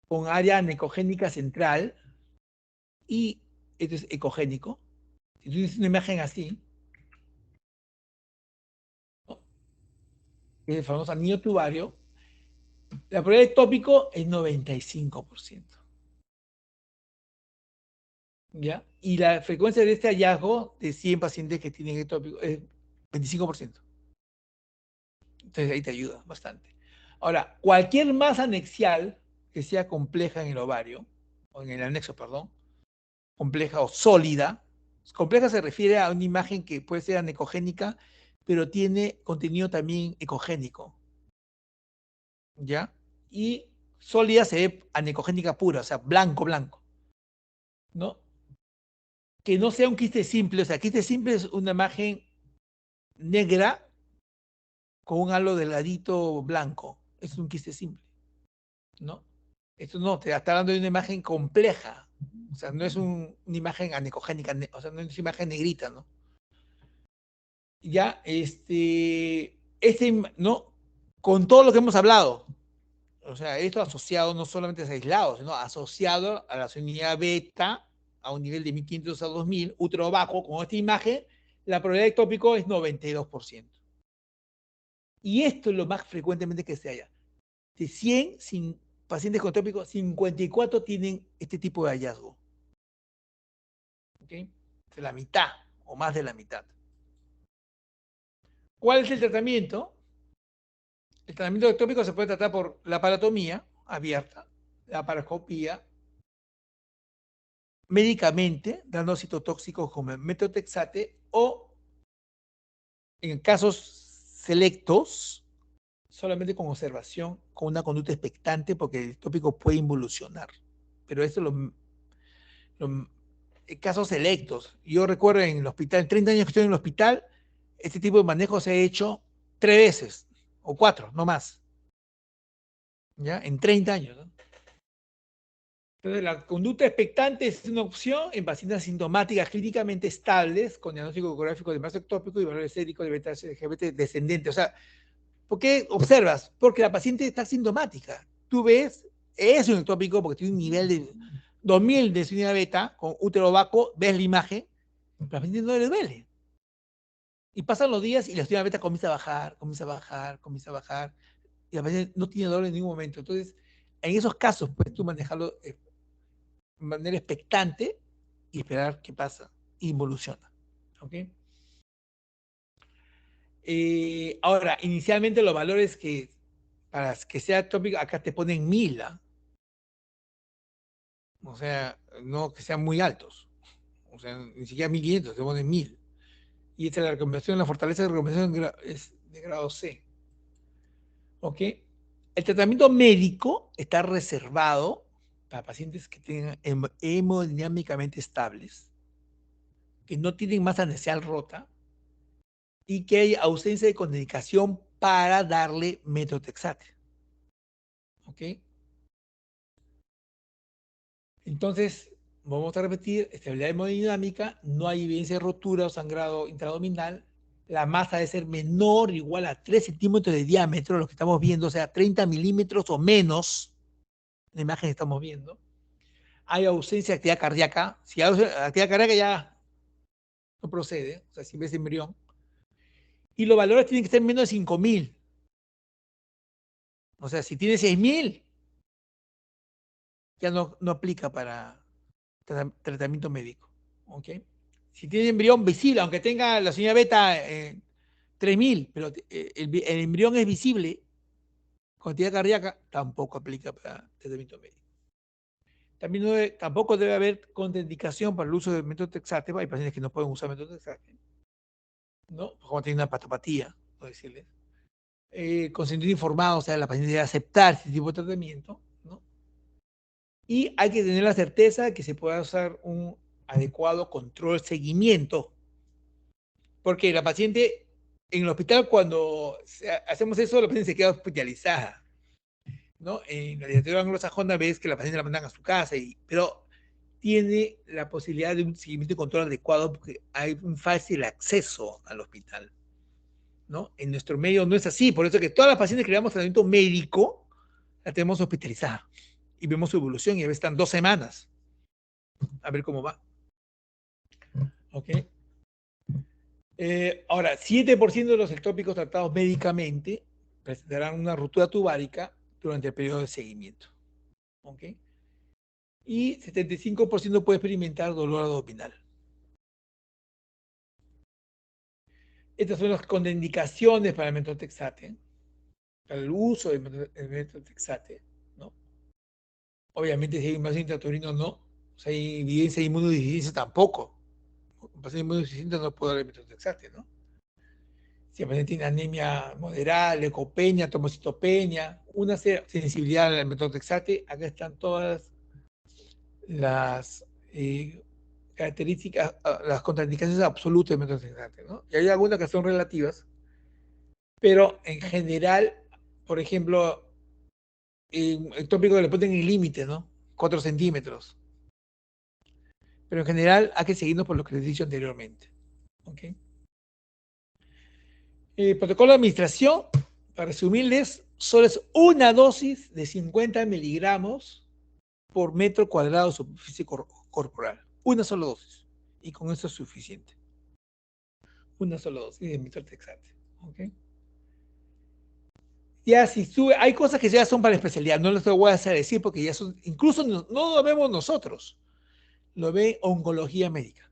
con área necogénica central, y esto es ecogénico. Si tú tienes una imagen así, ¿no? El famoso anillo tubario, la probabilidad de ectópico es 95%. ¿Ya? Y la frecuencia de este hallazgo de 100 pacientes que tienen ectópico es 25%. Entonces ahí te ayuda bastante. Ahora, cualquier masa anexial que sea compleja en el ovario, o en el anexo, perdón, compleja o sólida. Compleja se refiere a una imagen que puede ser anecogénica, pero tiene contenido también ecogénico. ¿Ya? Y sólida se ve anecogénica pura, o sea, blanco, blanco. ¿No? Que no sea un quiste simple, o sea, quiste simple es una imagen negra con un halo delgadito blanco. Es un quiste simple. ¿No? Esto no, te está hablando de una imagen compleja. O sea, no es una imagen anecogénica, o sea, no es una imagen negrita, ¿no? Ya, ¿no? Con todo lo que hemos hablado, o sea, esto asociado no solamente es aislado, sino asociado a la unidad beta, a un nivel de 1500 a 2000, útero bajo, con esta imagen, la probabilidad de ectópico es 92%. Y esto es lo más frecuentemente que se halla. De 100 pacientes con ectópico, 54 tienen este tipo de hallazgo. ¿Ok? De la mitad, o más de la mitad. ¿Cuál es el tratamiento? El tratamiento ectópico se puede tratar por la laparotomía abierta, la paroscopía, médicamente, dando citotóxicos como el metotrexate, o en casos selectos, solamente con observación, con una conducta expectante, porque el ectópico puede involucionar. Pero esto en casos selectos. Yo recuerdo en el hospital, en 30 años que estoy en el hospital, este tipo de manejo se ha hecho 3 veces, o 4, no más. ¿Ya? En 30 años, ¿no? Entonces, la conducta expectante es una opción en pacientes asintomáticas clínicamente estables con diagnóstico ecográfico de embarazo ectópico y valores séricos de beta LGBT descendente. O sea, ¿por qué observas? Porque la paciente está asintomática. Tú ves es un ectópico porque tiene un nivel de 2000 de insulina beta con útero vacuo, ves la imagen, pero a la paciente no le duele. Y pasan los días y la insulina beta comienza a bajar, comienza a bajar, comienza a bajar, y la paciente no tiene dolor en ningún momento. Entonces, en esos casos, puedes tú manejarlo de manera expectante y esperar qué pasa, y evoluciona. ¿Ok? Ahora, inicialmente los valores que para que sea tópico, acá te ponen 1000, ¿ah? O sea, no que sean muy altos. O sea, ni siquiera 1500, te ponen 1000. Y esta es la recomendación, la fortaleza de recomendación es de grado C. ¿Ok? El tratamiento médico está reservado para pacientes que tengan hemodinámicamente estables, que no tienen masa necesarial rota y que hay ausencia de contraindicación para darle metotrexate. ¿Ok? Entonces, vamos a repetir, estabilidad hemodinámica, no hay evidencia de rotura o sangrado intraabdominal, la masa debe ser menor o igual a 3 centímetros de diámetro, lo que estamos viendo, o sea, 30 milímetros o menos, la imagen que estamos viendo. Hay ausencia de actividad cardíaca, si hay actividad cardíaca ya no procede, o sea, si ves embrión. Y los valores tienen que ser menos de 5000. O sea, si tiene 6000, ya no aplica para tratamiento médico. ¿Ok? Si tiene embrión visible, aunque tenga la señal beta 3000, pero el embrión es visible, con actividad cardíaca, tampoco aplica para tratamiento médico. También tampoco debe haber contraindicación para el uso de metotrexate. Hay pacientes que no pueden usar metotrexate, ¿no? Como tienen una patopatía, por decirles. Consentir informado, o sea, la paciente debe aceptar este tipo de tratamiento, ¿no? Y hay que tener la certeza de que se pueda usar un adecuado control, seguimiento, porque la paciente en el hospital, cuando hacemos eso, la paciente se queda hospitalizada, ¿no? En la literatura anglosajona ves que la paciente la mandan a su casa, pero tiene la posibilidad de un seguimiento y control adecuado porque hay un fácil acceso al hospital, ¿no? En nuestro medio no es así, por eso que todas las pacientes que le damos tratamiento médico, la tenemos hospitalizada y vemos su evolución y a veces están 2 semanas a ver cómo va. ¿Ok? Ahora, 7% de los ectópicos tratados médicamente presentarán una ruptura tubárica durante el periodo de seguimiento. ¿Ok? Y 75% puede experimentar dolor abdominal. Estas son las contraindicaciones para el metotrexate, para el uso del metotrexate, ¿no? Obviamente, si hay invasión intrauterina no. O sea, hay evidencia de inmunodeficiencia tampoco. Un paciente inmunodeficiente no puede dar el metotrexate, ¿no? Si el paciente tiene anemia moderada, leucopenia, trombocitopenia, una sensibilidad al metotrexate, acá están todas las características, las contraindicaciones absolutas del metotrexate, ¿no? Y hay algunas que son relativas, pero en general, por ejemplo, el tópico le ponen el límite, ¿no? 4 centímetros. Pero en general hay que seguirnos por lo que les he dicho anteriormente. ¿Ok? Protocolo de administración, para resumirles, solo es una dosis de 50 miligramos por metro cuadrado de superficie corporal. Una sola dosis. Y con eso es suficiente. Una sola dosis de metotrexate. ¿Ok? Ya si sube, hay cosas que ya son para especialidad, no les voy a hacer decir porque ya son, incluso no lo vemos nosotros, lo ve oncología médica.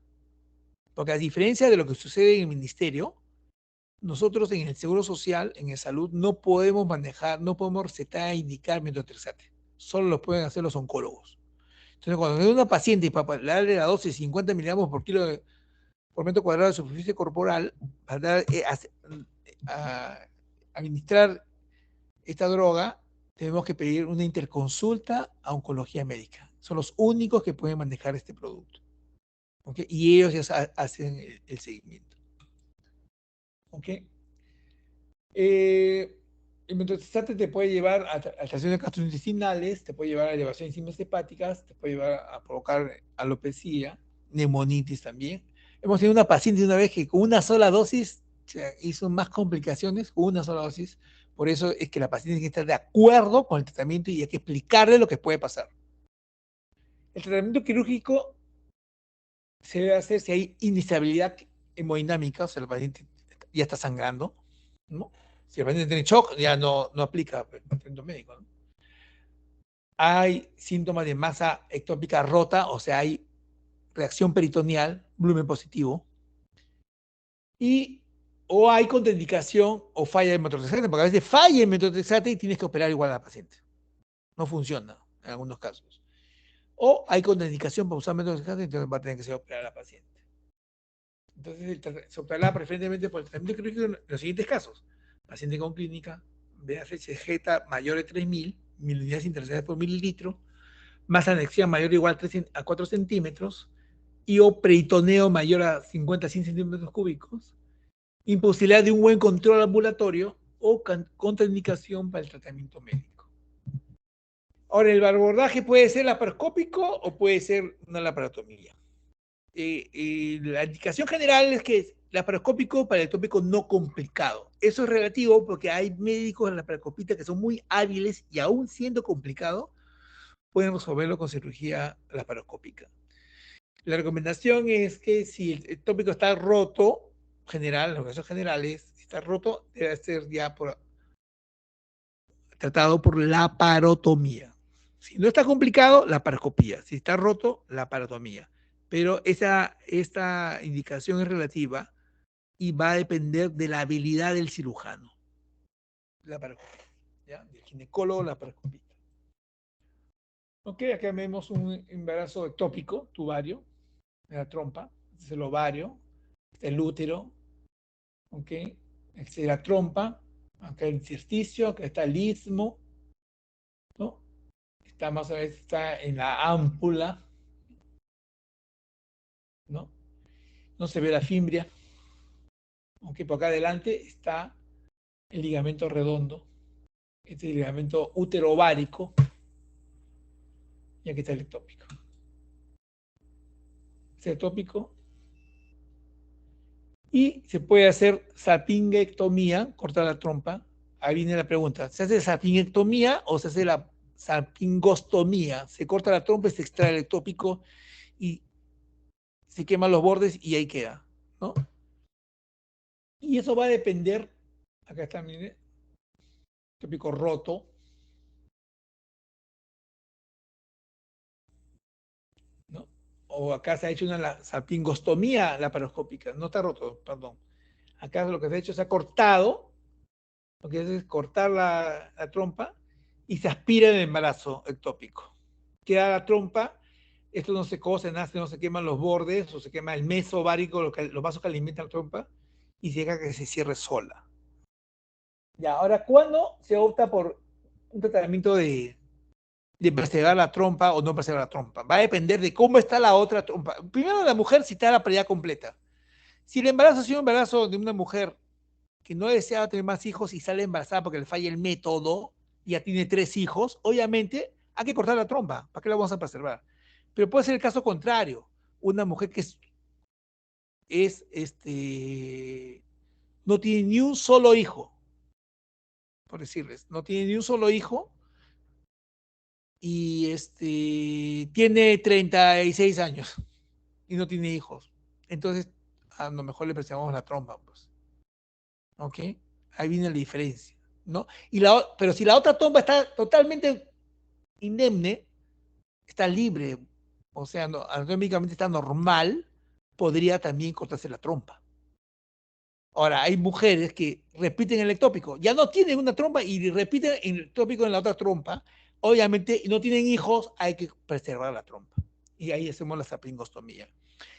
Porque a diferencia de lo que sucede en el ministerio, nosotros en el Seguro Social, en el Salud, no podemos manejar, no podemos recetar e indicar metotrexate. Solo lo pueden hacer los oncólogos. Entonces, cuando hay una paciente y para darle la dosis de 50 miligramos por kilo por metro cuadrado de superficie corporal, para administrar esta droga, tenemos que pedir una interconsulta a oncología médica. Son los únicos que pueden manejar este producto. ¿Okay? Y ellos ya hacen el seguimiento. ¿Ok? El metotrexate te puede llevar a alteraciones gastrointestinales, te puede llevar a elevación de enzimas hepáticas, te puede llevar a provocar alopecia, neumonitis también. Hemos tenido una paciente una vez que con una sola dosis hizo más complicaciones, con una sola dosis, Por eso es que la paciente tiene que estar de acuerdo con el tratamiento y hay que explicarle lo que puede pasar. El tratamiento quirúrgico se debe hacer si hay inestabilidad hemodinámica, o sea, el paciente ya está sangrando, ¿no? Si el paciente tiene shock, ya no aplica el tratamiento médico, ¿no? Hay síntomas de masa ectópica rota, o sea, hay reacción peritoneal, volumen positivo, o hay contraindicación o falla de metotrexate, porque a veces falla el metotrexate y tienes que operar igual a la paciente. No funciona en algunos casos. O hay contraindicación para usar metotrexate, entonces va a tener que ser operada la paciente. Entonces se optará preferentemente por el tratamiento quirúrgico en los siguientes casos: paciente con clínica, BHZ mayor de 3000 unidades internacionales por mililitro, masa anexial mayor o igual a 4 centímetros, y o peritoneo mayor a 50 a 100 centímetros cúbicos, imposibilidad de un buen control ambulatorio o contraindicación para el tratamiento médico. Ahora, el abordaje puede ser laparoscópico o puede ser una laparotomía. La indicación general es que es laparoscópico para el tópico no complicado. Eso es relativo porque hay médicos laparoscopistas que son muy hábiles y aún siendo complicado, pueden resolverlo con cirugía laparoscópica. La recomendación es que si el tópico está roto, general, en los casos generales, si está roto, debe ser ya tratado por laparotomía. Si no está complicado, laparoscopía. Si está roto, laparotomía. Pero esta indicación es relativa y va a depender de la habilidad del cirujano. Laparoscopía, ¿ya? Del ginecólogo, laparoscopista. Ok, acá vemos un embarazo ectópico, tubario, de la trompa. Este es el ovario, este es el útero, ok. Esta es la trompa, acá el intersticio, acá está el istmo, ¿no? Está más o menos está en la ámpula, ¿no? No se ve la fimbria, aunque por acá adelante está el ligamento redondo, este es el ligamento útero-ovárico, y aquí está el ectópico. Este ectópico, y se puede hacer salpingectomía, cortar la trompa. Ahí viene la pregunta: ¿se hace salpingectomía o se hace la salpingostomía? Se corta la trompa y se extrae el ectópico y se queman los bordes y ahí queda, ¿no? Y eso va a depender, acá está, mire, ectópico roto, ¿no? O acá se ha hecho una salpingostomía laparoscópica, no está roto, perdón. Acá lo que se ha hecho, se ha cortado, lo que es cortar la trompa y se aspira el embarazo ectópico. Queda la trompa, esto no se cose, nace, no se queman los bordes, o se quema el meso ovárico, los vasos que alimentan la trompa, y se llega a que se cierre sola. Ya, ahora, ¿cuándo se opta por un tratamiento de preservar la trompa o no preservar la trompa? Va a depender de cómo está la otra trompa. Primero, la mujer, si está la paridad completa. Si el embarazo ha sido un embarazo de una mujer que no deseaba tener más hijos y sale embarazada porque le falla el método, y ya tiene 3 hijos, obviamente hay que cortar la trompa. ¿Para qué la vamos a preservar? Pero puede ser el caso contrario. Una mujer que no tiene ni un solo hijo, por decirles, no tiene ni un solo hijo y tiene 36 años y no tiene hijos. Entonces, a lo mejor le preservamos la trompa, pues. ¿Ok? Ahí viene la diferencia, ¿no? Pero si la otra trompa está totalmente indemne, está libre, o sea, anatómicamente está normal, podría también cortarse la trompa. Ahora, hay mujeres que repiten el ectópico, ya no tienen una trompa y repiten el ectópico en la otra trompa, obviamente no tienen hijos, hay que preservar la trompa. Y ahí hacemos la sapingostomía.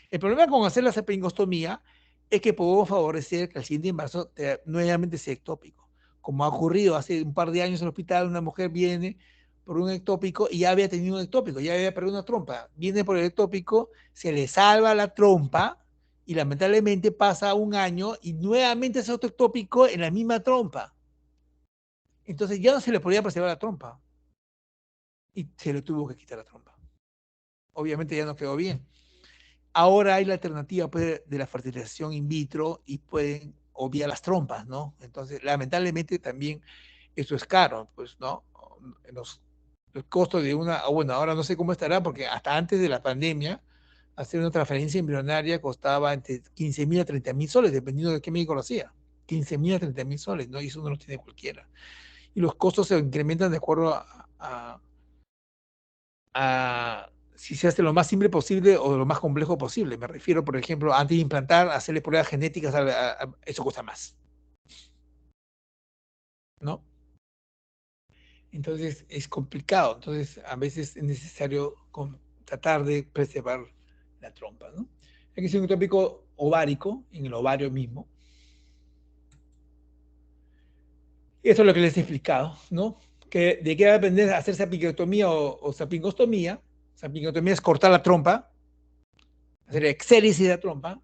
El problema con hacer la sapingostomía es que podemos favorecer que el siguiente embarazo nuevamente sea ectópico. Como ha ocurrido hace un par de años en el hospital, una mujer viene por un ectópico y ya había tenido un ectópico, ya había perdido una trompa. Viene por el ectópico, se le salva la trompa y lamentablemente pasa un año y nuevamente hace otro ectópico en la misma trompa. Entonces ya no se le podía preservar la trompa y se le tuvo que quitar la trompa. Obviamente ya no quedó bien. Ahora hay la alternativa, pues, de la fertilización in vitro y pueden o vía las trompas, ¿no? Entonces, lamentablemente también eso es caro, pues, ¿no? El costo de bueno, ahora no sé cómo estará, porque hasta antes de la pandemia, hacer una transferencia embrionaria costaba entre 15.000 a 30.000 soles, dependiendo de qué médico lo hacía. 15.000 a 30.000 soles, ¿no? Y eso no lo tiene cualquiera. Y los costos se incrementan de acuerdo a si se hace lo más simple posible o lo más complejo posible. Me refiero, por ejemplo, antes de implantar, hacerle pruebas genéticas, eso cuesta más, ¿no? Entonces es complicado. Entonces a veces es necesario tratar de preservar la trompa, ¿no? Hay que ser un tópico ovárico, en el ovario mismo. Eso es lo que les he explicado, ¿no? ¿De qué va a depender hacer sapingostomía o sapingostomía? Sapingostomía es cortar la trompa, hacer exéresis de la trompa.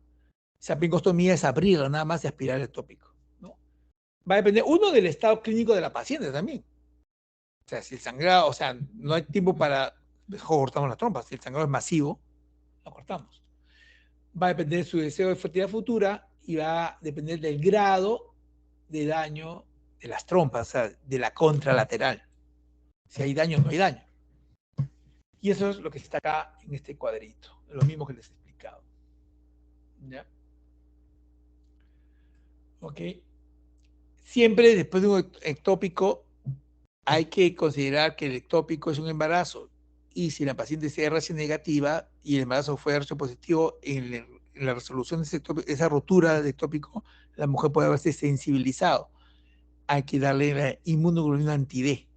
Sapingostomía es abrirla nada más y aspirar el tópico, ¿no? Va a depender, uno, del estado clínico de la paciente también. O sea, si el sangrado, o sea, no hay tiempo para, mejor cortamos la trompa. Si el sangrado es masivo, lo cortamos. Va a depender de su deseo de fertilidad futura y va a depender del grado de daño de las trompas, o sea, de la contralateral. Si hay daño o no hay daño. Y eso es lo que está acá en este cuadrito, lo mismo que les he explicado. ¿Ya? Ok. Siempre después de un ectópico hay que considerar que el ectópico es un embarazo y si la paciente es RH negativa y el embarazo fue RH positivo, en la resolución de esa rotura de ectópico, la mujer puede haberse sensibilizado. Hay que darle la inmunoglobulina anti-D,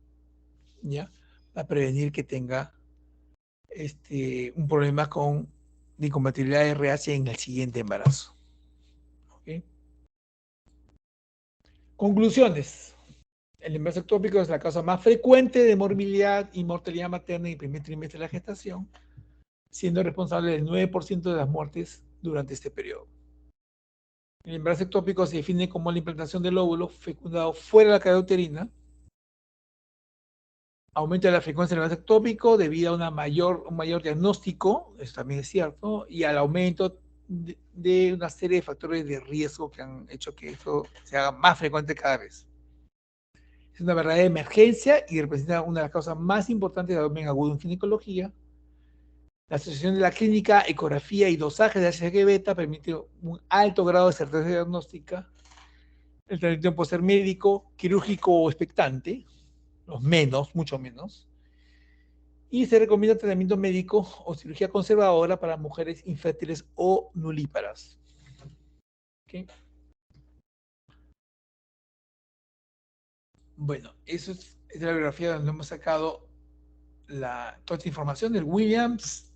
¿ya? Para prevenir que tenga un problema con de incompatibilidad de RH en el siguiente embarazo. ¿Okay? Conclusiones. El embarazo ectópico es la causa más frecuente de morbilidad y mortalidad materna en el primer trimestre de la gestación, siendo responsable del 9% de las muertes durante este periodo. El embarazo ectópico se define como la implantación del óvulo fecundado fuera de la cavidad uterina. Aumenta la frecuencia del embarazo ectópico debido a un mayor diagnóstico, eso también es cierto, y al aumento de una serie de factores de riesgo que han hecho que esto se haga más frecuente cada vez. Es una verdadera emergencia y representa una de las causas más importantes de abdomen agudo en ginecología. La asociación de la clínica, ecografía y dosaje de HCG-beta permite un alto grado de certeza diagnóstica. El tratamiento puede ser médico, quirúrgico o expectante, los menos, mucho menos. Y se recomienda tratamiento médico o cirugía conservadora para mujeres infértiles o nulíparas. ¿Okay? Bueno, eso es la bibliografía donde hemos sacado toda esta información del Williams,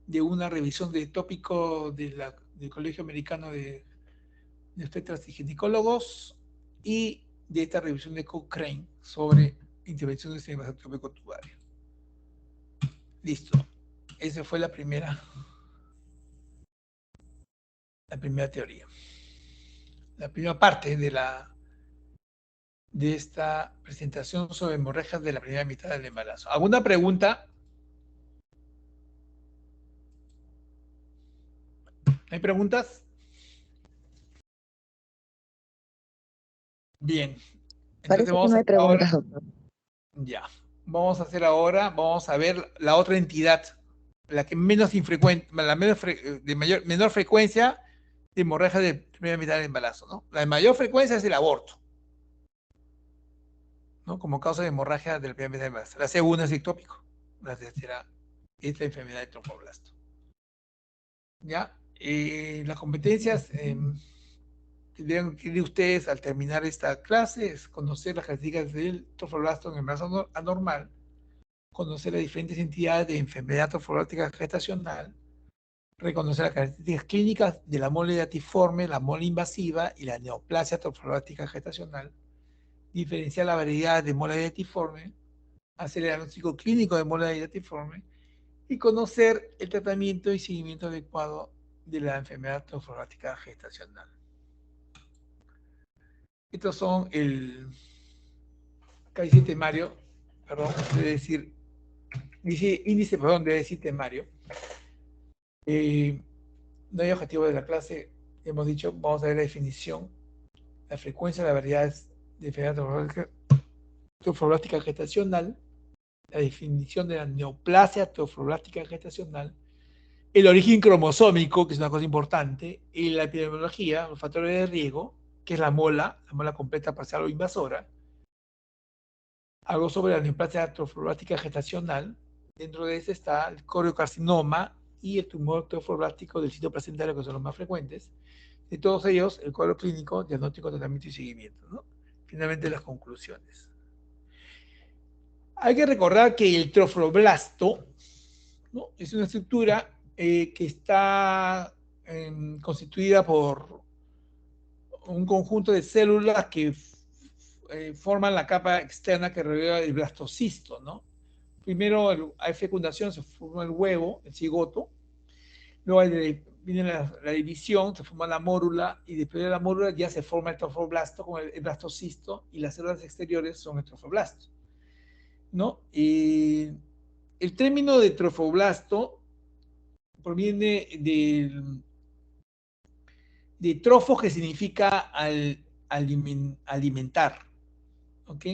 de una revisión de tópico del Colegio Americano de Obstetras y Ginecólogos y de esta revisión de Cochrane sobre intervenciones en el tópico tubario. Listo. Esa fue la primera teoría. La primera parte de esta presentación sobre hemorragias de la primera mitad del embarazo. ¿Alguna pregunta? ¿Hay preguntas? Bien. Entonces Parece que vamos no a hay hacer ahora. preguntas, doctor. Ya. Vamos a ver la otra entidad, la que menos infrecuente, menor frecuencia de hemorragia de primera mitad del embarazo, ¿no? La de mayor frecuencia es el aborto, ¿no? Como causa de hemorragia de la primera mitad del embarazo. La segunda es ectópico. La tercera es la enfermedad de tromboblasto. ¿Ya? Las competencias que deben adquirir ustedes al terminar esta clase es conocer las características del tromboblasto en el embarazo anormal, conocer las diferentes entidades de enfermedad tromboblática gestacional, reconocer las características clínicas de la mole datiforme, la mole invasiva y la neoplasia tromboblática gestacional, diferenciar la variedad de mole datiforme, hacer el diagnóstico clínico de mole datiforme y conocer el tratamiento y seguimiento adecuado de la enfermedad tromboblática gestacional. Estos son el casi temario, perdón, debe decir, índice, perdón, debe decir temario. No hay objetivo de la clase, hemos dicho, vamos a ver la definición la frecuencia de las variedades de enfermedad trofoblástica gestacional, la definición de la neoplasia trofoblástica gestacional, el origen cromosómico, que es una cosa importante, y la epidemiología, los factores de riesgo, que es la mola completa parcial o invasora, algo sobre la neoplasia trofoblástica gestacional. Dentro de ese está el coriocarcinoma y el tumor trofoblástico del sitio placentario, que son los más frecuentes. De todos ellos, el cuadro clínico, diagnóstico, tratamiento y seguimiento, ¿no? Finalmente, las conclusiones. Hay que recordar que el trofoblasto, ¿no?, es una estructura que está constituida por un conjunto de células que forman la capa externa que rodea el blastocisto, ¿no? Primero hay fecundación, se forma el huevo, el cigoto, luego viene la división, se forma la mórula, y después de la mórula ya se forma el trofoblasto con el blastocisto, y las células exteriores son el trofoblasto, ¿no? Y el término de trofoblasto proviene de trofos, que significa alimentar, ¿ok?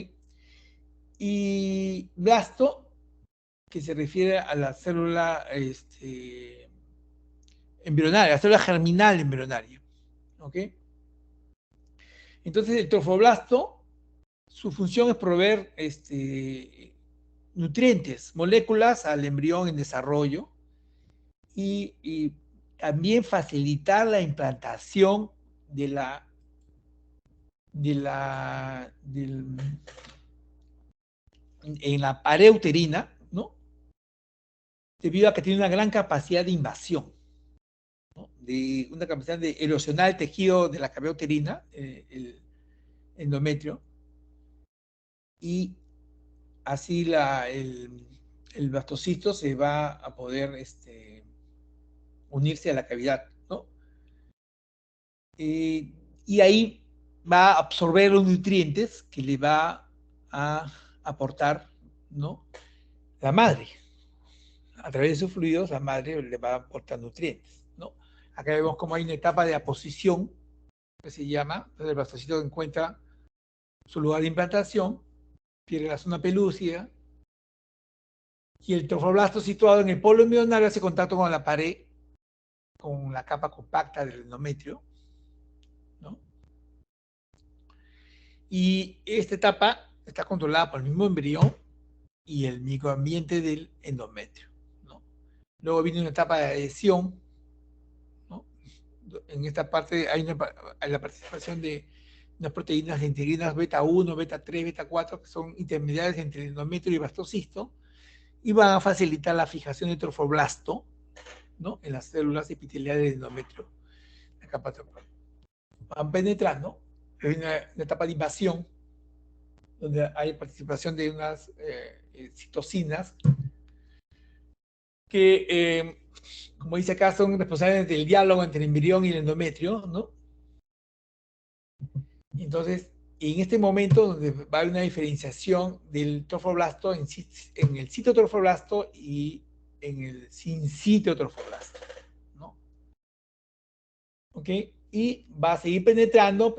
Y blasto, que se refiere a la célula embrionaria, la célula germinal embrionaria, ¿ok? Entonces, el trofoblasto, su función es proveer nutrientes, moléculas al embrión en desarrollo, y también facilitar la implantación en la pared uterina, ¿no?, debido a que tiene una gran capacidad de invasión, ¿no?, de una capacidad de erosionar el tejido de la cavidad uterina, el endometrio, y así el blastocisto se va a poder unirse a la cavidad, ¿no? Y ahí va a absorber los nutrientes que le va a aportar, ¿no?, la madre. A través de sus fluidos, la madre le va a aportar nutrientes, ¿no? Acá vemos cómo hay una etapa de aposición, que se llama, donde el blastocito encuentra su lugar de implantación, pierde la zona pelúcida, y el trofoblasto, situado en el polo embrionario, hace contacto con la pared, con la capa compacta del endometrio, ¿no? Y esta etapa está controlada por el mismo embrión y el microambiente del endometrio, ¿no? Luego viene una etapa de adhesión, ¿no? En esta parte hay la participación de unas proteínas integrinas beta 1, beta 3, beta 4, que son intermediarias entre el endometrio y el blastocisto, y van a facilitar la fijación de trofoblasto, ¿no?, en las células epiteliales del endometrio, la capa trofoblástica. Van penetrando, hay una etapa de invasión, donde hay participación de unas citocinas que, como dice acá, son responsables del diálogo entre el embrión y el endometrio, ¿no? Entonces, en este momento, donde va a haber una diferenciación del trofoblasto en el citotrofoblasto y en el sincitotrofoblasto, ¿no? ¿Ok? Y va a seguir penetrando,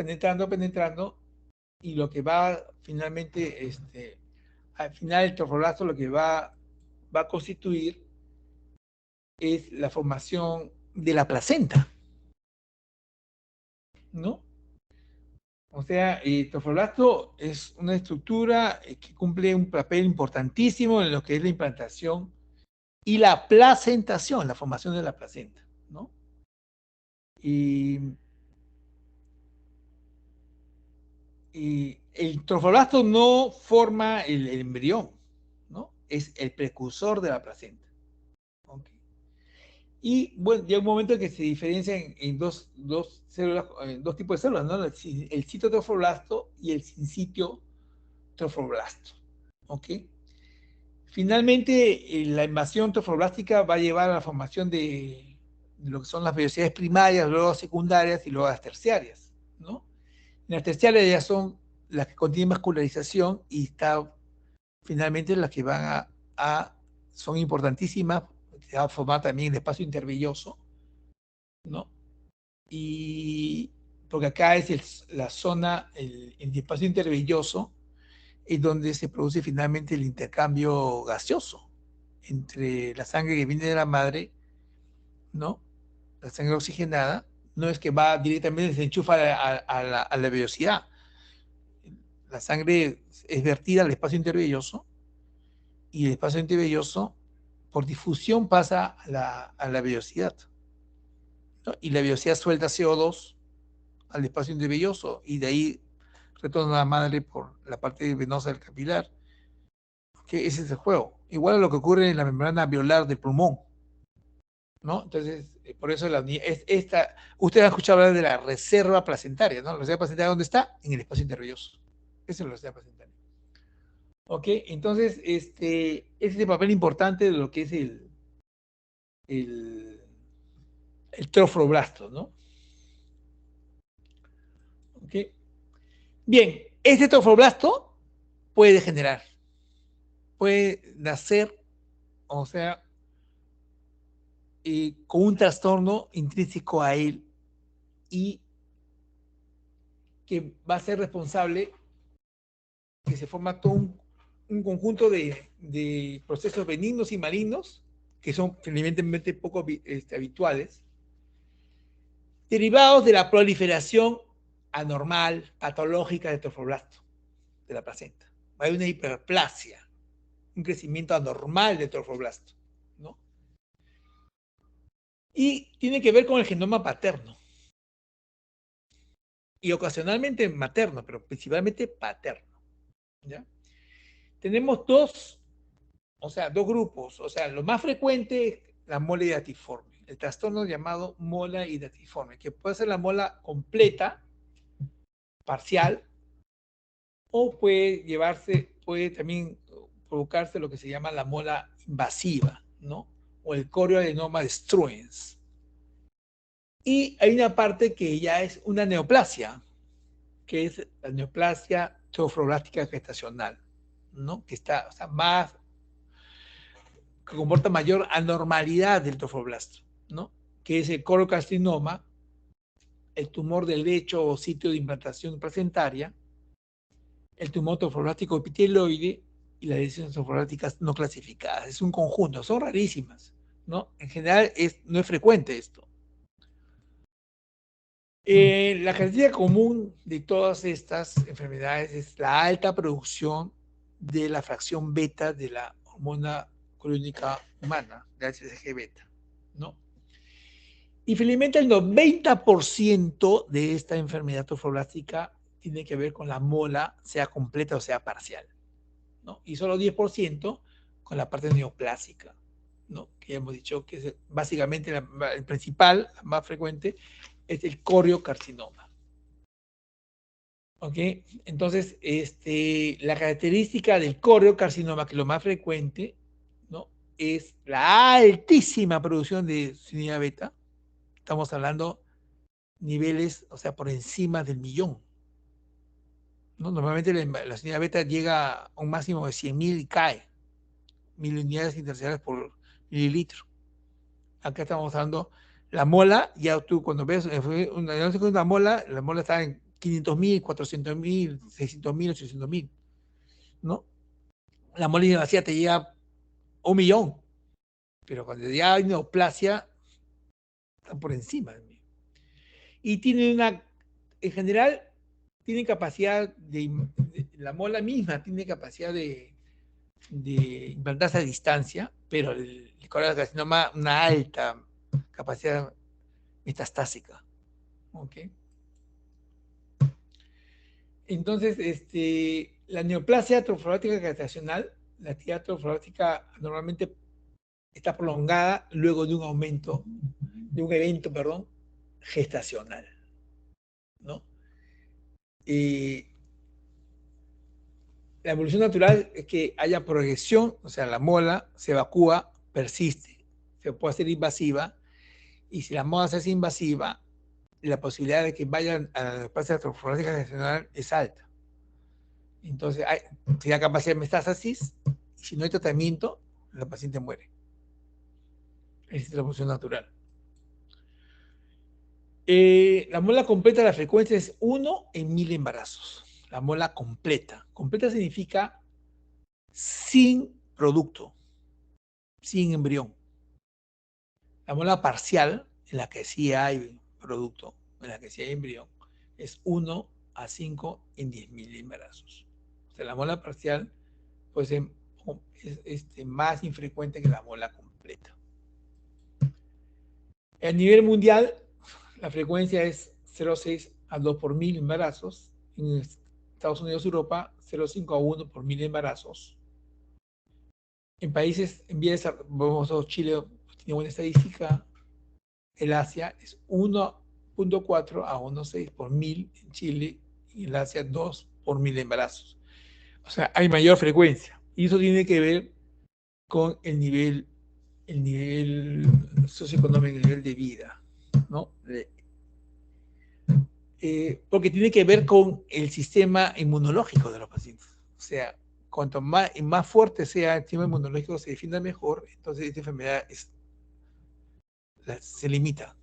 y lo que va finalmente, al final el trofoblasto lo que va a constituir es la formación de la placenta, ¿no? O sea, el trofoblasto es una estructura que cumple un papel importantísimo en lo que es la implantación y la placentación, la formación de la placenta, ¿no? Y el trofoblasto no forma el embrión, ¿no? Es el precursor de la placenta. ¿Okay? Y bueno, llega un momento en que se diferencian en dos células, dos tipos de células, ¿no? El citotrofoblasto y el sincitio trofoblasto. ¿Ok? Finalmente, la invasión trofoblástica va a llevar a la formación de lo que son las vellosidades primarias, luego secundarias y luego las terciarias, ¿no? Las terciarias ya son las que contienen vascularización, y está finalmente las que van son importantísimas, se va a formar también el espacio intervelloso, ¿no? porque acá es la zona, el espacio intervelloso, es donde se produce finalmente el intercambio gaseoso entre la sangre que viene de la madre, ¿no? La sangre oxigenada, no es que va directamente, se enchufa a la velocidad. La sangre es vertida al espacio intervelloso y el espacio intervelloso, por difusión, pasa a la velocidad, ¿no? Y la velocidad suelta CO2 al espacio intervelloso y de ahí retorna a la madre por la parte venosa del capilar, que ese es el juego. Igual a lo que ocurre en la membrana alveolar del pulmón, ¿no? Entonces, por eso usted ha escuchado hablar de la reserva placentaria, ¿no? La reserva placentaria, ¿dónde está? En el espacio intervelloso. Esa es la reserva placentaria. ¿Ok? Entonces, ese es el papel importante de lo que es el, el trofoblasto, ¿no? ¿Ok? Bien, este trofoblasto puede degenerar, puede nacer, o sea, con un trastorno intrínseco a él y que va a ser responsable que se forma todo un conjunto de procesos benignos y malignos que son evidentemente poco habituales, derivados de la proliferación anormal, patológica del trofoblasto, de la placenta. Hay una hiperplasia, un crecimiento anormal del trofoblasto, ¿no? Y tiene que ver con el genoma paterno. Y ocasionalmente materno, pero principalmente paterno, ¿ya? Tenemos dos grupos. O sea, lo más frecuente es la mola hidatiforme, el trastorno llamado mola hidatiforme, que puede ser la mola completa, parcial, o puede también provocarse lo que se llama la mola invasiva, ¿no? O el corioadenoma destruens. Y hay una parte que ya es una neoplasia, que es la neoplasia trofoblástica gestacional, ¿no? Que está, o sea, que comporta mayor anormalidad del trofoblasto, ¿no? Que es el colocarcinoma, el tumor del lecho o sitio de implantación placentaria, el tumor trofoblástico epitelioide y las lesiones trofoblácticas no clasificadas. Es un conjunto, son rarísimas, ¿no? En general no es frecuente esto. La característica común de todas estas enfermedades es la alta producción de la fracción beta de la hormona clónica humana, de HCG beta, ¿no? Y finalmente el 90% de esta enfermedad trofoblástica tiene que ver con la mola, sea completa o sea parcial, ¿no? Y solo 10% con la parte neoplásica, ¿no? Que ya hemos dicho que es básicamente el principal, la más frecuente, es el coriocarcinoma. ¿Ok? Entonces, la característica del coriocarcinoma, que es lo más frecuente, ¿no? Es la altísima producción de sucinidina beta. Estamos hablando niveles, o sea, por encima del 1.000.000, ¿no? Normalmente la sucinidina beta llega a un máximo de 100.000 y cae. 1.000 unidades internacionales por mililitro. Acá estamos hablando, la mola, ya tú cuando ves una mola, la mola está en 500.000, 400.000, 600.000, 800.000, ¿no? La mola vacía te llega a 1.000.000, pero cuando ya hay neoplasia, está por encima. Y en general, tiene capacidad la mola misma tiene capacidad de implantarse a distancia, pero el coriocarcinoma una alta capacidad metastásica. ¿Ok? Entonces, la neoplasia trofoblática gestacional, la actividad trofoblática normalmente está prolongada luego de un evento, perdón, gestacional, ¿no? Y la evolución natural es que haya progresión, o sea, la mola se evacúa, persiste, se puede hacer invasiva, y si la mola se hace invasiva, la posibilidad de que vayan a la neoplasia trofoblática gestacional es alta. Entonces, si hay capacidad de metástasis, y si no hay tratamiento, la paciente muere. Esa es la evolución natural. La mola completa, la frecuencia es 1 en 1000 embarazos. La mola completa. Completa significa sin producto, sin embrión. La mola parcial, en la que sí hay producto, en la que sí hay embrión, es 1 a 5 en 10.000 embarazos. O sea, la mola parcial pues, es más infrecuente que la mola completa. A nivel mundial, la frecuencia es 0,6 a 2 por 1000 embarazos. En Estados Unidos y Europa, 0,5 a 1 por 1000 embarazos. En países en vías de desarrollo, Chile tiene buena estadística. El Asia es 1,4 a 1,6 por 1000 en Chile y el Asia 2 por 1000 embarazos. O sea, hay mayor frecuencia. Y eso tiene que ver con el nivel socioeconómico, el nivel de vida, ¿no? Porque tiene que ver con el sistema inmunológico de los pacientes. O sea, cuanto más fuerte sea el sistema inmunológico, se defienda mejor, entonces esta enfermedad se limita,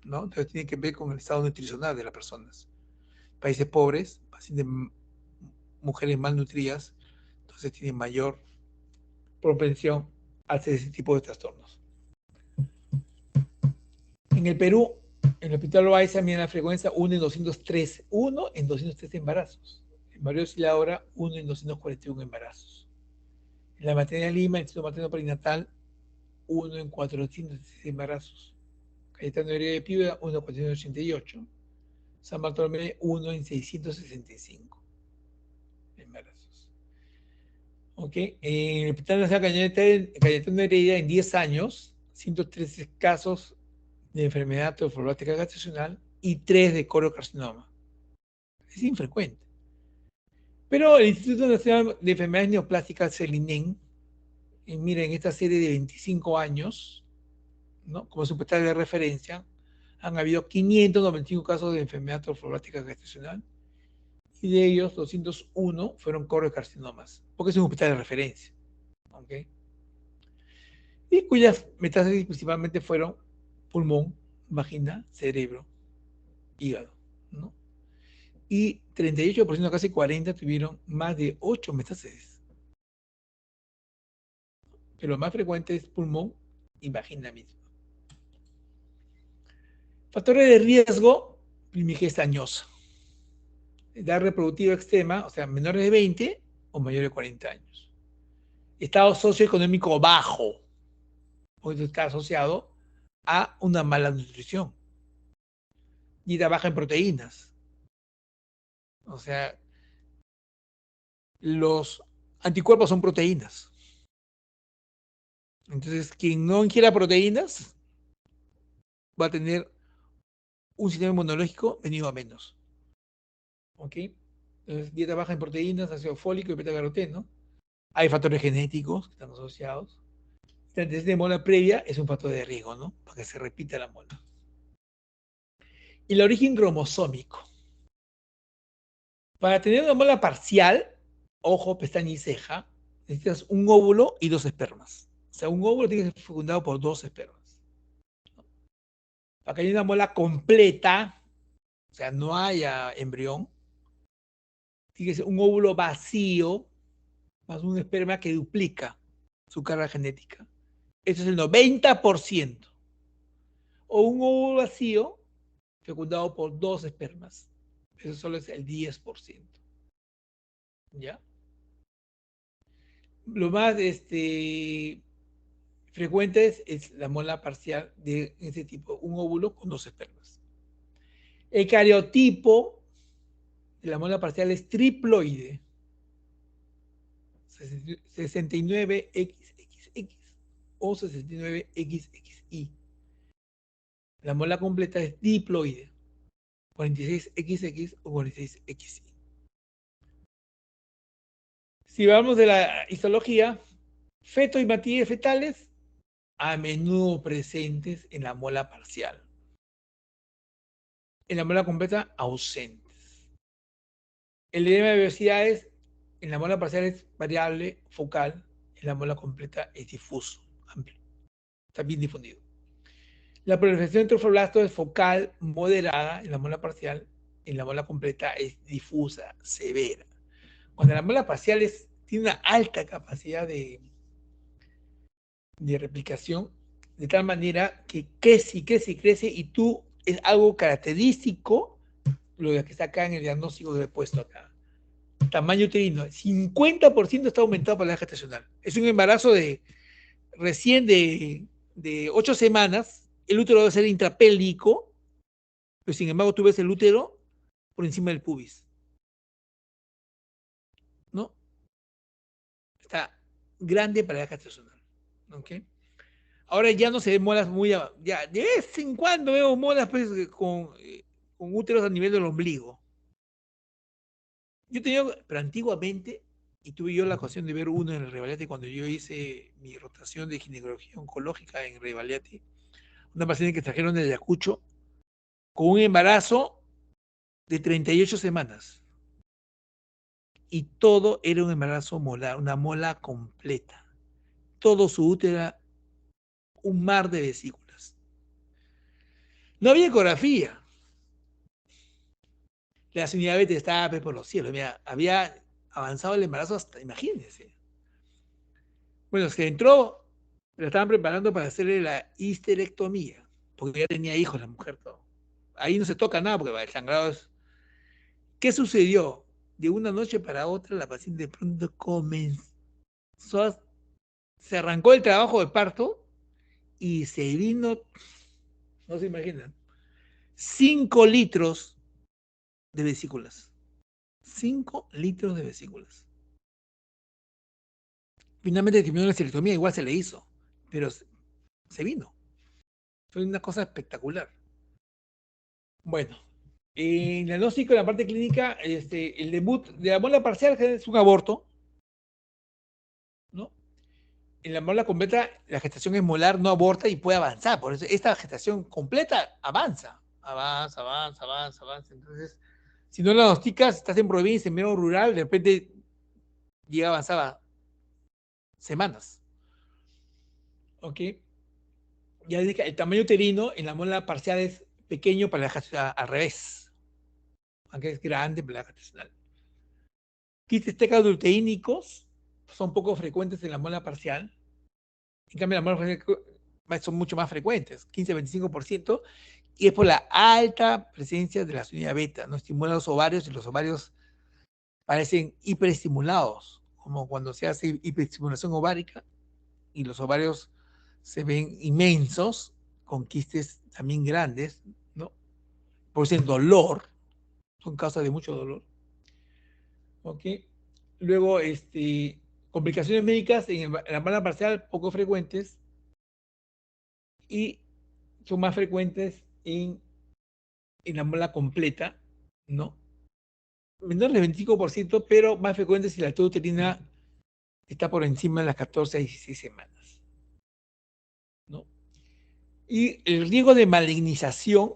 ¿no? Entonces tiene que ver con el estado nutricional de las personas. Países pobres, pacientes, mujeres malnutridas, entonces tienen mayor propensión a hacer ese tipo de trastornos. En el Perú, en el Hospital Loaiza, miden la frecuencia 1 en 203, 1 en 203 embarazos. En Mario Auxiliadora, 1 en 241 embarazos. En la maternidad de Lima, el Instituto Materno Perinatal, 1 en 416 embarazos. Cayetano Heredia de Piura, 1 en 488. San Bartolomé, 1 en 665 embarazos. ¿Ok? En el Hospital Nacional Cayetano Heredia, en 10 años, 113 casos de enfermedad trofoblástica gestacional y 3 de corocarcinoma. Es infrecuente. Pero el Instituto Nacional de Enfermedades Neoplásticas, el INEN, mira, en esta serie de 25 años, ¿no? Como supuesta de referencia, han habido 595 casos de enfermedad trofoblástica gestacional y de ellos 201 fueron corocarcinomas, porque es un hospital de referencia. ¿Okay? Y cuyas metástasis principalmente fueron pulmón, vagina, cerebro, hígado, ¿no? Y 38%, casi 40%, tuvieron más de 8 metástasis. Pero lo más frecuente es pulmón y vagina misma. Factores de riesgo: primigesta añosa, edad reproductiva extrema, o sea, menores de 20 o mayores de 40 años. Estado socioeconómico bajo, porque está asociado a una mala nutrición. Dieta baja en proteínas. O sea, los anticuerpos son proteínas. Entonces, quien no ingiera proteínas va a tener un sistema inmunológico venido a menos. ¿Ok? Entonces, dieta baja en proteínas, ácido fólico y beta-caroteno. Hay factores genéticos que están asociados. La antecedente de mola previa es un factor de riesgo, ¿no? Para que se repita la mola. Y el origen cromosómico. Para tener una mola parcial, ojo, pestaña y ceja, necesitas un óvulo y 2 espermas. O sea, un óvulo tiene que ser fecundado por 2 espermas. Para que haya una mola completa, o sea, no haya embrión, tiene que ser un óvulo vacío más un esperma que duplica su carga genética. Eso es el 90%. O un óvulo vacío fecundado por 2 espermas. Eso solo es el 10%. ¿Ya? Lo más frecuente es la mola parcial de ese tipo, un óvulo con 2 espermas. El cariotipo de la mola parcial es triploide, 69XXX o 69XXI. La mola completa es diploide, 46XX o 46XI. Si hablamos de la histología, feto y matrices fetales a menudo presentes en la mola parcial. En la mola completa, ausentes. El edema de velocidades en la mola parcial es variable, focal. En la mola completa es difuso, amplio. Está bien difundido. La proliferación de trofoblastos es focal, moderada en la mola parcial, en la mola completa es difusa, severa. Cuando la mola parcial tiene una alta capacidad de replicación, de tal manera que crece y crece y crece, y tú es algo característico, lo que está acá en el diagnóstico que he puesto acá. Tamaño uterino, 50% está aumentado para la gestacional. Es un embarazo recién de 8 semanas, el útero debe ser intrapélvico, pero sin embargo tú ves el útero por encima del pubis, ¿no? Está grande para la gestacional, ¿ok? Ahora ya no se ven molas ya de vez en cuando veo molas pues, con úteros a nivel del ombligo. Yo tenía, pero antiguamente, y tuve yo la ocasión de ver uno en el Revalete cuando yo hice mi rotación de ginecología oncológica en Revalete, una paciente que trajeron de Ayacucho con un embarazo de 38 semanas. Y todo era un embarazo molar, una mola completa. Todo su útero era un mar de vesículas. No había ecografía. La señora diabetes estaba por los cielos. Mira, había avanzado el embarazo hasta, imagínense. Bueno, se entró, la estaban preparando para hacerle la histerectomía, porque ya tenía hijos la mujer, todo. Ahí no se toca nada, porque el sangrado es... ¿Qué sucedió? De una noche para otra, la paciente de pronto se arrancó el trabajo de parto y se vino, no se imaginan, 5 litros de vesículas. 5 litros de vesículas. Finalmente terminó la histerectomía, igual se le hizo, pero se vino. Fue una cosa espectacular. Bueno, en el diagnóstico, en la parte clínica, el debut de la mola parcial es un aborto, ¿no? En la mola completa, la gestación es molar, no aborta y puede avanzar. Por eso, esta gestación completa avanza. Avanza, avanza, avanza, avanza. Entonces, si no la diagnosticas, estás en provincia, en medio rural, de repente llega avanzada semanas. ¿Ok? Ya dije, el tamaño uterino en la mola parcial es pequeño para la gestación, al revés. Aunque es grande para la gestacional. Quistes tecaduteínicos son poco frecuentes en la mola parcial. En cambio, la mola parcial son mucho más frecuentes, 15-25%, y es por la alta presencia de la sustancia beta, ¿no? Estimula los ovarios y los ovarios parecen hiperestimulados, como cuando se hace hiperestimulación ovárica y los ovarios se ven inmensos, con quistes también grandes, ¿no? Por el dolor, son causas de mucho dolor. ¿Ok? Luego, complicaciones médicas en la mala parcial poco frecuentes y son más frecuentes en la mala completa, ¿no? Menor del 25%, pero más frecuentes si la altura uterina está por encima de las 14 a 16 semanas, ¿no? Y el riesgo de malignización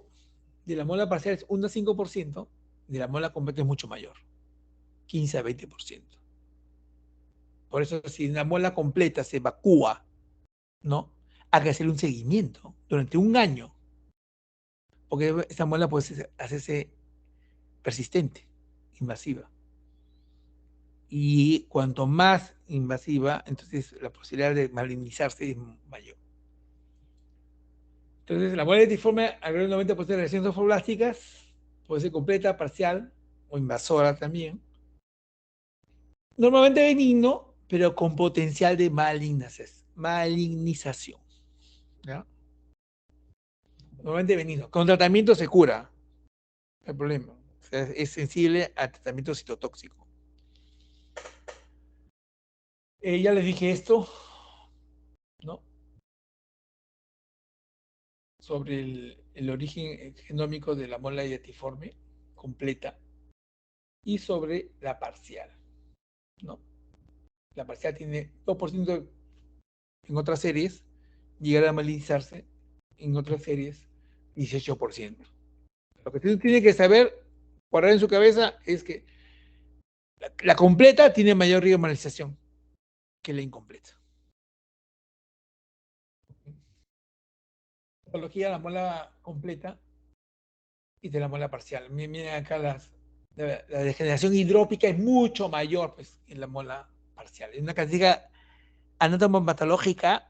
de la mola parcial es 1 a 5%, de la mola completa es mucho mayor, 15 a 20%. Por eso, si una muela completa se evacúa, ¿no? Hay que hacerle un seguimiento durante un año, porque esa muela puede hacerse persistente, invasiva. Y cuanto más invasiva, entonces la posibilidad de malignizarse es mayor. Entonces, la muela lentiforme, alrededor del 90% de lesiones trofoblásticas, puede ser completa, parcial o invasora también. Normalmente benigno, pero con potencial de malignización. ¿Ya? Normalmente benigno. Con tratamiento se cura el problema. O sea, es sensible al tratamiento citotóxico. Ya les dije esto, ¿no? Sobre el origen genómico de la mola diatiforme completa y sobre la parcial, ¿no? La parcial tiene 2% en otras series, llegar a malinizarse en otras series 18%. Lo que tiene que saber, guardar en su cabeza, es que la completa tiene mayor riesgo de malinización que la incompleta. patología de la muela completa y de la muela parcial. Miren acá la degeneración hidrópica es mucho mayor pues, en la muela parcial. Es una característica anatomopatológica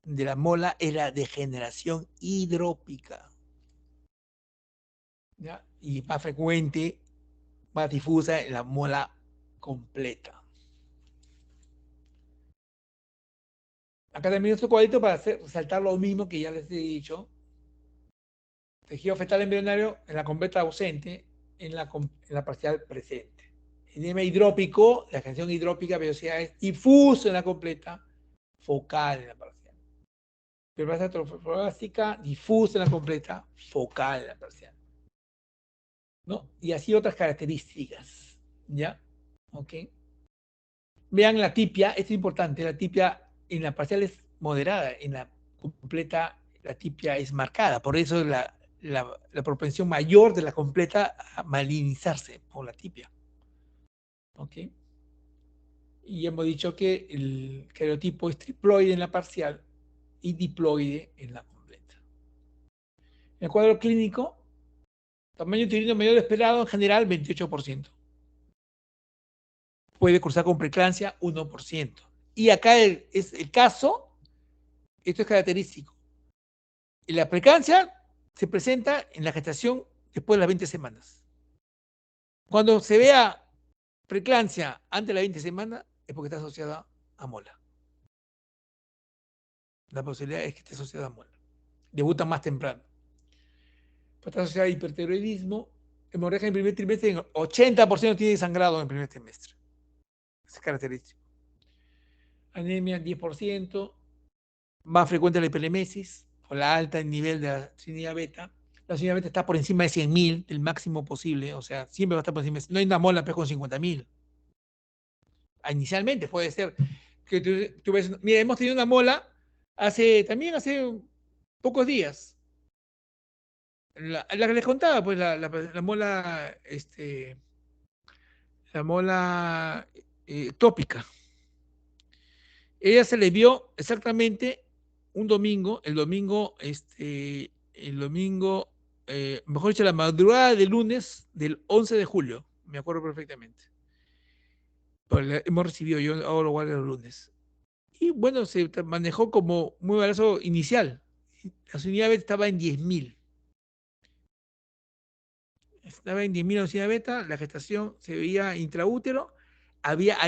de la mola es la degeneración hidrópica, ¿ya? Y más frecuente, más difusa en la mola completa. Acá también otro cuadrito para resaltar lo mismo que ya les he dicho. Tejido fetal embrionario en la completa ausente, en la parcial presente. Edema hidrópico, la degeneración hidrópica, velocidad es difuso en la completa, focal en la parcial. Fibrosis atrofiblásica, difusa en la completa, focal en la parcial. ¿No? Y así otras características, ¿ya? ¿Ok? Vean la tipia, esto es importante, la tipia en la parcial es moderada, en la completa la tipia es marcada, por eso la propensión mayor de la completa a malinizarse por la tipia. ¿Ok? Y hemos dicho que el cariotipo es triploide en la parcial y diploide en la completa. En el cuadro clínico, tamaño uterino mayor esperado en general 28%. Puede cursar con preeclampsia 1%. Y acá es el caso, esto es característico. Y la preeclampsia se presenta en la gestación después de las 20 semanas. Cuando se vea preeclampsia antes de las 20 semanas, es porque está asociada a mola. La posibilidad es que esté asociada a mola. Debuta más temprano. Está asociada a hipertiroidismo, hemorragia en el primer trimestre, en 80% tiene sangrado en el primer trimestre. Es característico. Anemia 10%, más frecuente la hiperemesis, o la alta en nivel de la trinidad beta. La trinidad beta está por encima de 100.000, del máximo posible, o sea, siempre va a estar por encima. No hay una mola con 50.000. Inicialmente puede ser que tú ves, mira, hemos tenido una mola también hace pocos días. La que les contaba, pues la mola, la mola tópica. Ella se le vio exactamente un domingo, mejor dicho, la madrugada del lunes del 11 de julio, me acuerdo perfectamente. Pero hemos recibido, yo hago lo guardia los lunes. Y bueno, se manejó como muy barato inicial. La unidad beta estaba en 10.000. Estaba en 10.000 la unidad beta, la gestación se veía intraútero, había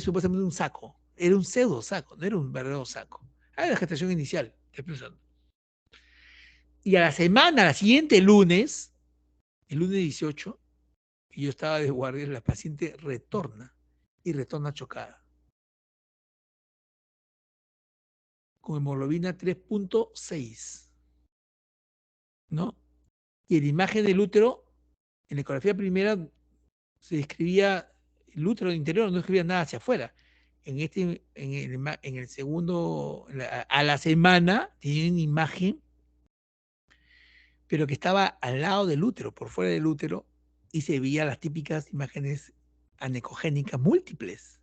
supuestamente un saco. Era un pseudo saco, no era un verdadero saco. La gestación inicial, estoy pensando. Y a la semana, la siguiente lunes, el lunes 18, y yo estaba de guardia, la paciente retorna y retorna chocada. Con hemoglobina 3.6. ¿No? Y en la imagen del útero, en la ecografía primera, se describía el útero interior, no describía nada hacia afuera. En el segundo, a la semana, tenía una imagen, pero que estaba al lado del útero, por fuera del útero, y se veía las típicas imágenes anecogénicas múltiples,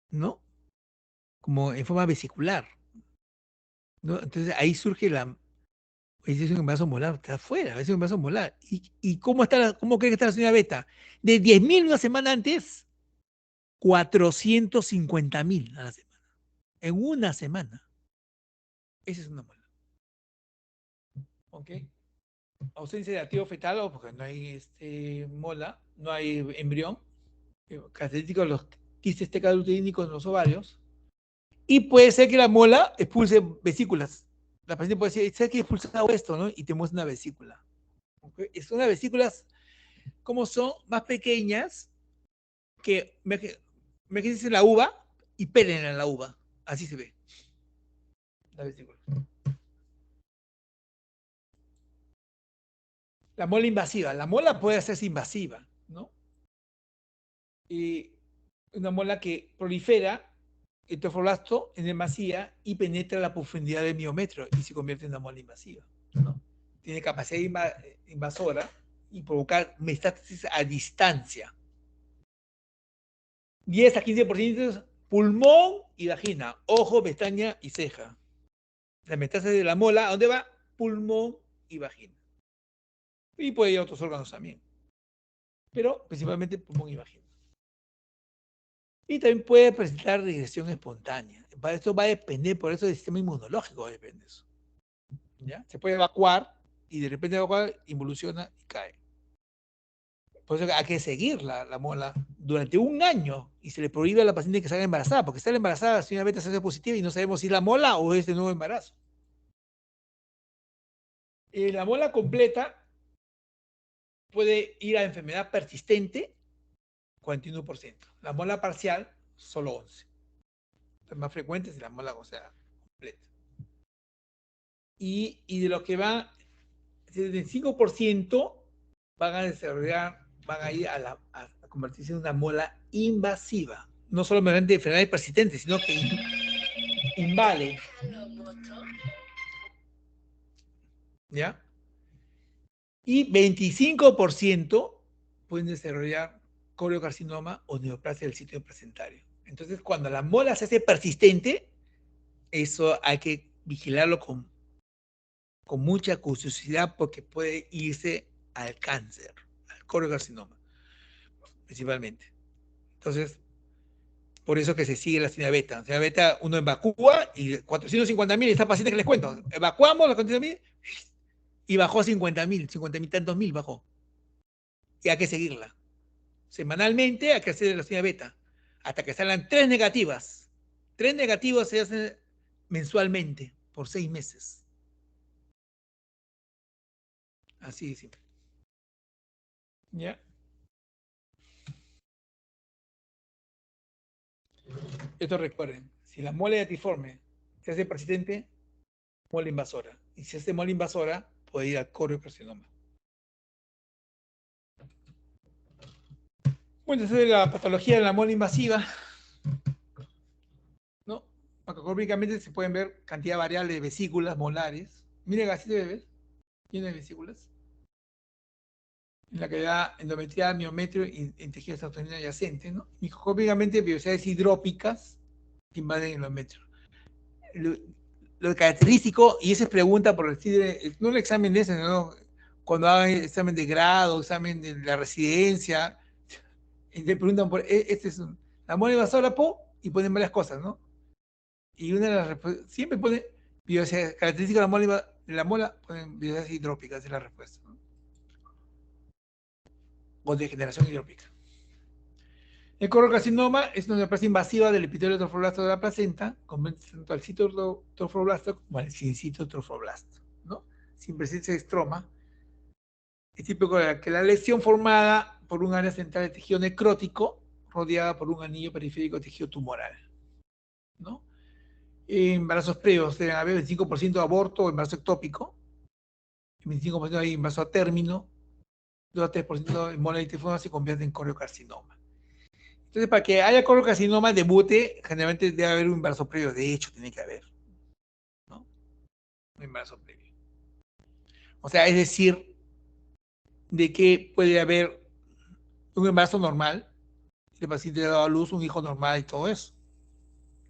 ¿no? Como en forma vesicular, ¿no? Entonces ahí surge es un embarazo molar, está afuera, es un embarazo molar. ¿Y cómo cree que está la señora Beta? De 10.000 una semana antes, 450.000 a la semana. En una semana. Esa es una mola. ¿Ok? Ausencia de activo fetal, porque no hay mola, no hay embrión. Característico de los quistes tecaluteínicos en los ovarios. Y puede ser que la mola expulse vesículas. La paciente puede decir, ¿sabes que he expulsado esto? ¿No? Y te muestra una vesícula. ¿Okay? Son unas vesículas, como son más pequeñas, que imagínense la uva y pelen en la uva. Así se ve. La vesícula. La mola invasiva. La mola puede hacerse invasiva, ¿no? Y una mola que prolifera el trofoblasto en demasía y penetra la profundidad del miometro y se convierte en una mola invasiva, ¿no? Tiene capacidad invasora y provocar metástasis a distancia. 10 a 15% pulmón y vagina, ojo, pestaña y ceja. La metástasis de la mola, ¿a dónde va? Pulmón y vagina. Y puede ir a otros órganos también, pero principalmente pulmón y vagina. Y también puede presentar regresión espontánea. Para esto va a depender, por eso del sistema inmunológico va a depender eso. ¿Ya? Se puede evacuar y de repente evacuar, involuciona y cae. Por eso hay que seguir la mola durante un año y se le prohíbe a la paciente que salga embarazada, porque sale embarazada, la señora beta se hace positiva y no sabemos si es la mola o es de nuevo embarazo. La mola completa puede ir a enfermedad persistente, 41%. La mola parcial, solo 11%. Las más frecuentes es la mola, o sea, completa. Y de lo que va, el 5% van a desarrollar, van a ir a convertirse en una mola invasiva. No solo mediante enfermedades persistentes, sino que invade. ¿Ya? Y 25% pueden desarrollar coriocarcinoma o neoplasia del sitio placentario. Entonces, cuando la mola se hace persistente, eso hay que vigilarlo con mucha curiosidad porque puede irse al cáncer, al coriocarcinoma, principalmente. Entonces, por eso que se sigue la señal beta. La señal beta uno evacúa y 450.000, esta paciente que les cuento, evacuamos la 450.000 y bajó a 50.000 tantos mil bajó. Y hay que seguirla. Semanalmente hay que hacer la señal beta hasta que salgan 3 negativas. 3 negativas se hacen mensualmente por 6 meses. Así de simple. ¿Ya? Esto recuerden, si la mole atiforme se hace persistente, mole invasora. Y si se hace mole invasora, puede ir al coriocarcinoma. Bueno, esa es la patología de la mole invasiva, ¿no? Macroscópicamente se pueden ver cantidad variable de vesículas molares. Miren, gasito de bebés, tiene vesículas. En la cavidad endometrial, miometrio y en tejido abdominal adyacente, ¿no? Microscópicamente, velocidades hidrópicas que invaden el endometrio. Lo característico, y esa es pregunta por decir, no el examen de ese, ¿no? Cuando hagan examen de grado, examen de la residencia, y te preguntan por, este es la mole invasora, y ponen varias cosas, ¿no? Y una de las respuestas, siempre pone característica de la mola, ponen velocidades hidrópicas, es la respuesta, ¿no? O degeneración hidrópica. El coriocarcinoma es una neoplasia invasiva del epitelio trofoblasto de la placenta, convierte tanto al sitio trofoblasto como al sin sitio trofoblasto, ¿no? Sin presencia de estroma. Es típico de que la lesión formada por un área central de tejido necrótico rodeada por un anillo periférico de tejido tumoral, ¿no? Embarazos previos deben haber 25% de aborto o embarazo ectópico, 25% de embarazo a término, 2 a 3% de mola itiforme se convierte en coriocarcinoma. Entonces, para que haya coriocarcinoma debute, generalmente debe haber un embarazo previo. De hecho, tiene que haber, ¿no? Un embarazo previo. O sea, es decir, de que puede haber un embarazo normal, el paciente ha dado a luz un hijo normal y todo eso.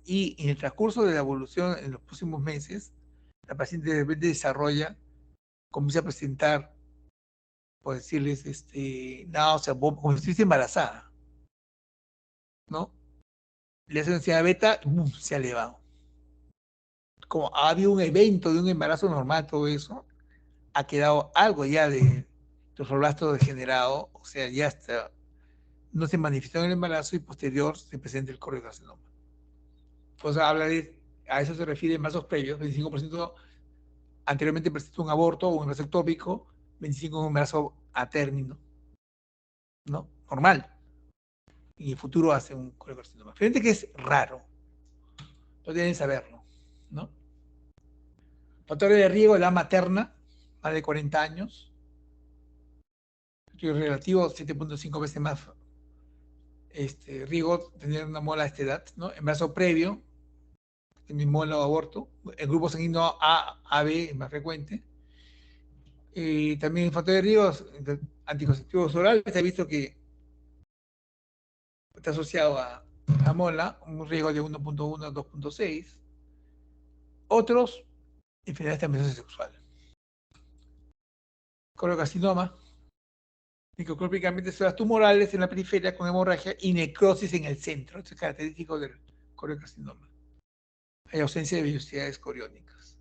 Y en el transcurso de la evolución, en los próximos meses, la paciente de repente desarrolla, comienza a presentar, por decirles, náusea, como si estuviese embarazada, ¿no? Le hacen ansiedad beta, ¡bum!, se ha elevado. Como ha habido un evento de un embarazo normal, todo eso, ha quedado algo ya de trofoblast degenerado, o sea, ya está, no se manifestó en el embarazo y posterior se presenta el coriocarcinoma. O sea, a eso se refiere en embarazos previos, 25% anteriormente presentó un aborto o un embarazo ectópico, 25% un embarazo a término, ¿no? Normal. Y en el futuro hace un coriocarcinoma. Fíjate que es raro, no deben saberlo, ¿no? Factores de riesgo de la materna, más de 40 años, relativo 7.5 veces más riesgo tener una mola a esta edad, ¿no? Embarazo previo, mi mola o aborto, el grupo sanguíneo A, AB es más frecuente. También factor de riesgo, anticonceptivos orales, se ha visto que está asociado a la mola, un riesgo de 1.1 a 2.6. Otros, enfermedades de transmisión sexual. Coliocarcinoma, microscópicamente células tumorales en la periferia con hemorragia y necrosis en el centro. Esto es característico del coliocarcinoma. Hay ausencia de vellosidades coriónicas.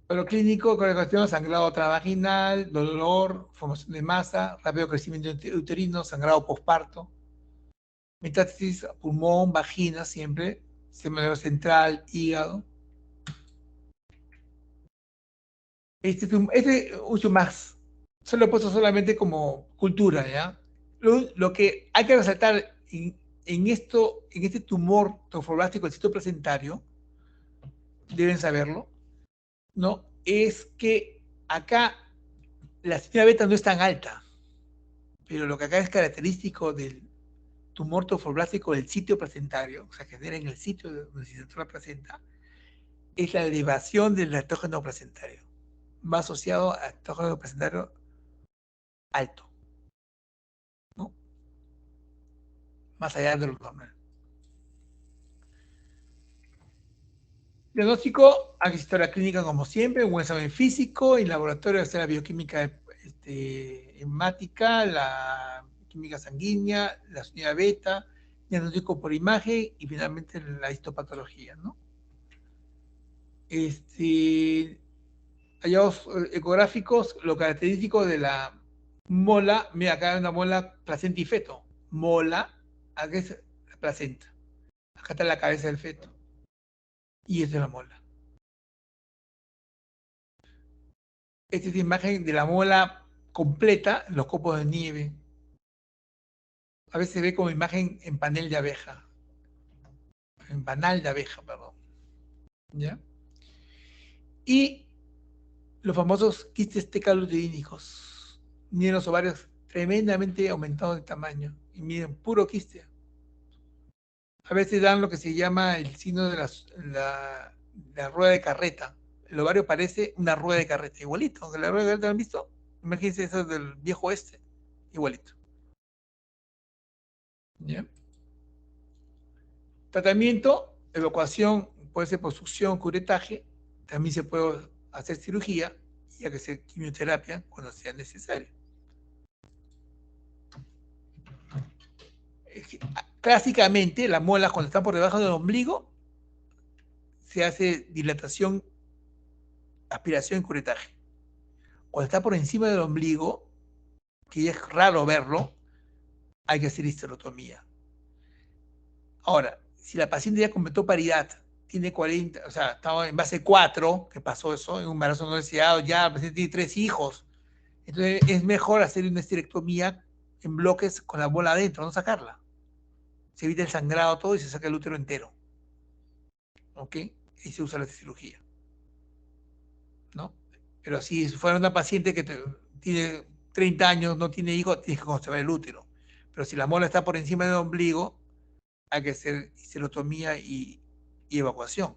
Pero clínico, coliocarcinoma, sangrado transvaginal, dolor, formación de masa, rápido crecimiento uterino, sangrado posparto, metástasis a pulmón, vagina siempre, sistema nervioso central, hígado. Este uso más, se lo he puesto solamente como cultura, ¿ya? Lo que hay que resaltar en este tumor trofoblástico del sitio placentario, deben saberlo, ¿no? Es que acá la señal beta no es tan alta, pero lo que acá es característico del tumor trofoblástico del sitio placentario, o sea, que genera en el sitio donde se centró la placenta, es la elevación del estrógeno placentario. Va asociado a estrógeno placentario alto, ¿no? Más allá de lo normal. Diagnóstico, aquí historia clínica como siempre, un examen físico, y laboratorio hacer la bioquímica hemática, la química sanguínea, la señal beta, diagnóstico por imagen y finalmente la histopatología, ¿no? Hallazgos ecográficos, lo característico de la mola, mira acá hay una mola placenta y feto, mola, acá es la placenta, acá está la cabeza del feto, y esta es la mola. Esta es la imagen de la mola completa en los copos de nieve. A veces se ve como imagen en panel de abeja, en panal de abeja, perdón. ¿Ya? Y los famosos quistes tecaloidínicos. Miren los ovarios tremendamente aumentados de tamaño. Y miren, puro quiste. A veces dan lo que se llama el signo de la rueda de carreta. El ovario parece una rueda de carreta, igualito. Aunque la rueda de carreta, ¿lo han visto? Imagínense eso del viejo oeste, igualito. ¿Ya? Tratamiento, evacuación, puede ser por succión, curetaje. También se puede hacer cirugía y hay que hacer quimioterapia cuando sea necesario. Clásicamente, las muelas cuando están por debajo del ombligo, se hace dilatación, aspiración y curetaje. Cuando está por encima del ombligo, que ya es raro verlo, hay que hacer histerotomía. Ahora, si la paciente ya completó paridad, tiene 40, o sea, estaba en base 4, que pasó eso, en un embarazo no deseado, ya la paciente tiene 3 hijos, entonces es mejor hacer una histerectomía en bloques con la bola adentro, no sacarla. Se evita el sangrado todo y se saca el útero entero. ¿Ok? Y se usa la cirugía. ¿No? Pero si fuera una paciente que tiene 30 años, no tiene hijos, tienes que conservar el útero. Pero si la mola está por encima del ombligo, hay que hacer histerotomía y evacuación.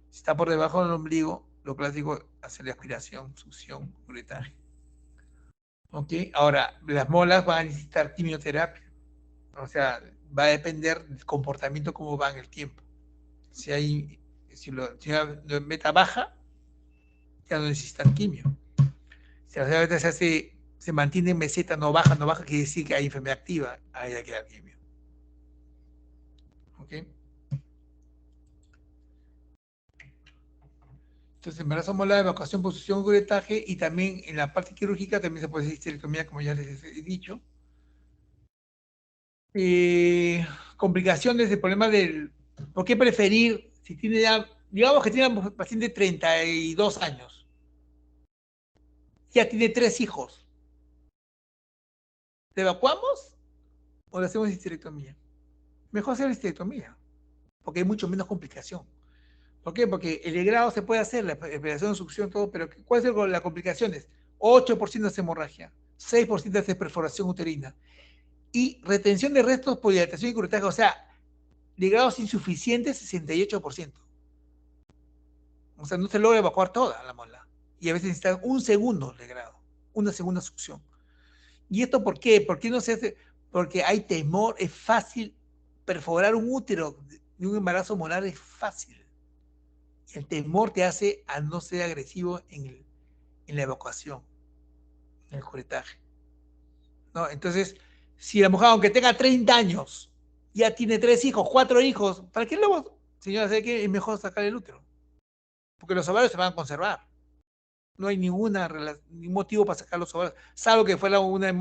Si está por debajo del ombligo, lo clásico es hacerle aspiración, succión, curetaje. ¿Ok? Ahora, las molas van a necesitar quimioterapia. O sea, va a depender del comportamiento, cómo va en el tiempo. Si la meta baja, ya no necesitan quimio. Si la meta se mantiene en meseta, no baja, quiere decir que hay enfermedad activa, ahí hay que dar quimio. ¿Ok? Entonces, embarazo molar, evacuación, posición, curetaje, y también en la parte quirúrgica también se puede hacer histerectomía, como ya les he dicho. Complicaciones del problema del... ¿Por qué preferir, si tiene ya, digamos que tiene un paciente de 32 años, ya tiene 3 hijos, ¿le evacuamos o le hacemos histerectomía? Mejor hacer histerectomía, porque hay mucho menos complicación. ¿Por qué? Porque el legrado se puede hacer, la operación de succión, todo, pero ¿cuáles son las complicaciones? 8% es hemorragia, 6% es perforación uterina y retención de restos por dilatación y curetaje, o sea, legrados insuficientes, 68%. O sea, no se logra evacuar toda la mola. Y a veces necesitan un segundo legrado, una segunda succión. ¿Y esto por qué? ¿Por qué no se hace? Porque hay temor, es fácil perforar un útero de un embarazo molar, es fácil. El temor te hace a no ser agresivo en la evacuación, en el curetaje, ¿no? Entonces, si la mujer, aunque tenga 30 años, ya tiene 3 hijos, 4 hijos, ¿para qué luego, señora, sé que es mejor sacar el útero? Porque los ovarios se van a conservar. No hay ningún motivo para sacar los ovarios, salvo que fuera una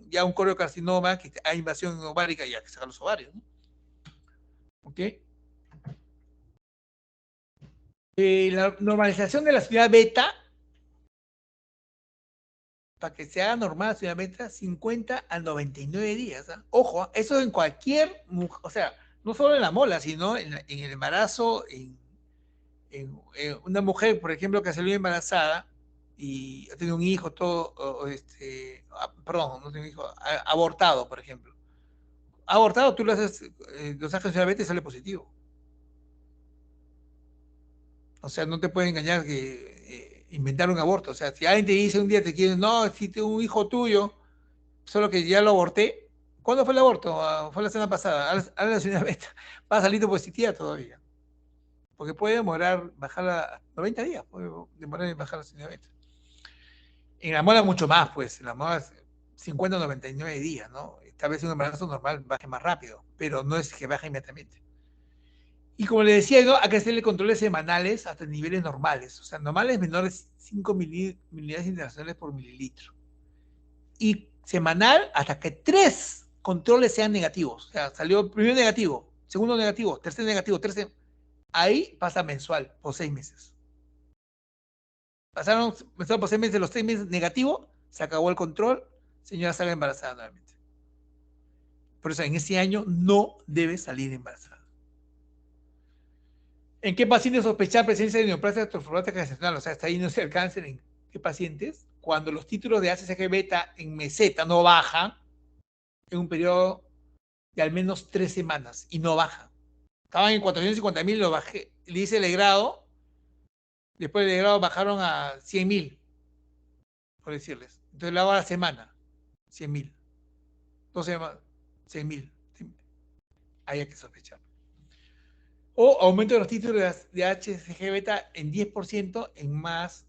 ya un coriocarcinoma, que hay invasión ovárica y hay que sacar los ovarios, ¿no? ¿Ok? La normalización de la señal beta, para que se haga normal la señal beta, 50 a 99 días. ¿Ah? Ojo, eso en cualquier mujer, o sea, no solo en la mola, sino en el embarazo, en una mujer, por ejemplo, que salió embarazada y ha tenido un hijo, todo, perdón, no tiene un hijo, abortado, por ejemplo. Abortado, tú lo haces, los haces señal beta y sale positivo. O sea, no te pueden engañar que inventar un aborto. O sea, si alguien te dice un día, te quiere, no, si tengo un hijo tuyo, solo que ya lo aborté. ¿Cuándo fue el aborto? Fue la semana pasada. Ahora la señora beta va a salir positiva todavía. Porque puede demorar, bajar a 90 días, puede demorar en bajar la señora beta. En la mola mucho más, pues. En la mola 50 o 99 días, ¿no? Tal vez un embarazo normal baje más rápido, pero no es que baje inmediatamente. Y como le decía, ¿no? Hay que hacerle controles semanales hasta niveles normales. O sea, normales menores 5 unidades internacionales por mililitro. Y semanal hasta que 3 controles sean negativos. O sea, salió primero negativo, segundo negativo, tercero negativo, tercero. Ahí pasa mensual por 6 meses. Pasaron mensual por 6 meses, los 6 meses negativo, se acabó el control, señora sale embarazada nuevamente. Por eso en ese año no debe salir embarazada. ¿En qué pacientes sospechar presencia de neoplasia trofoblática gestacional? O sea, hasta ahí no se alcanza. ¿En qué pacientes? Cuando los títulos de ACCG beta en meseta no bajan en un periodo de al menos 3 semanas y no bajan. Estaban en 450.000, lo bajé, le hice el grado, después del grado bajaron a 100.000, por decirles. Entonces lo hago a la semana, 100.000. 2 semanas, 100.000. Hay que sospechar. O aumento de los títulos de HCG beta en 10% en más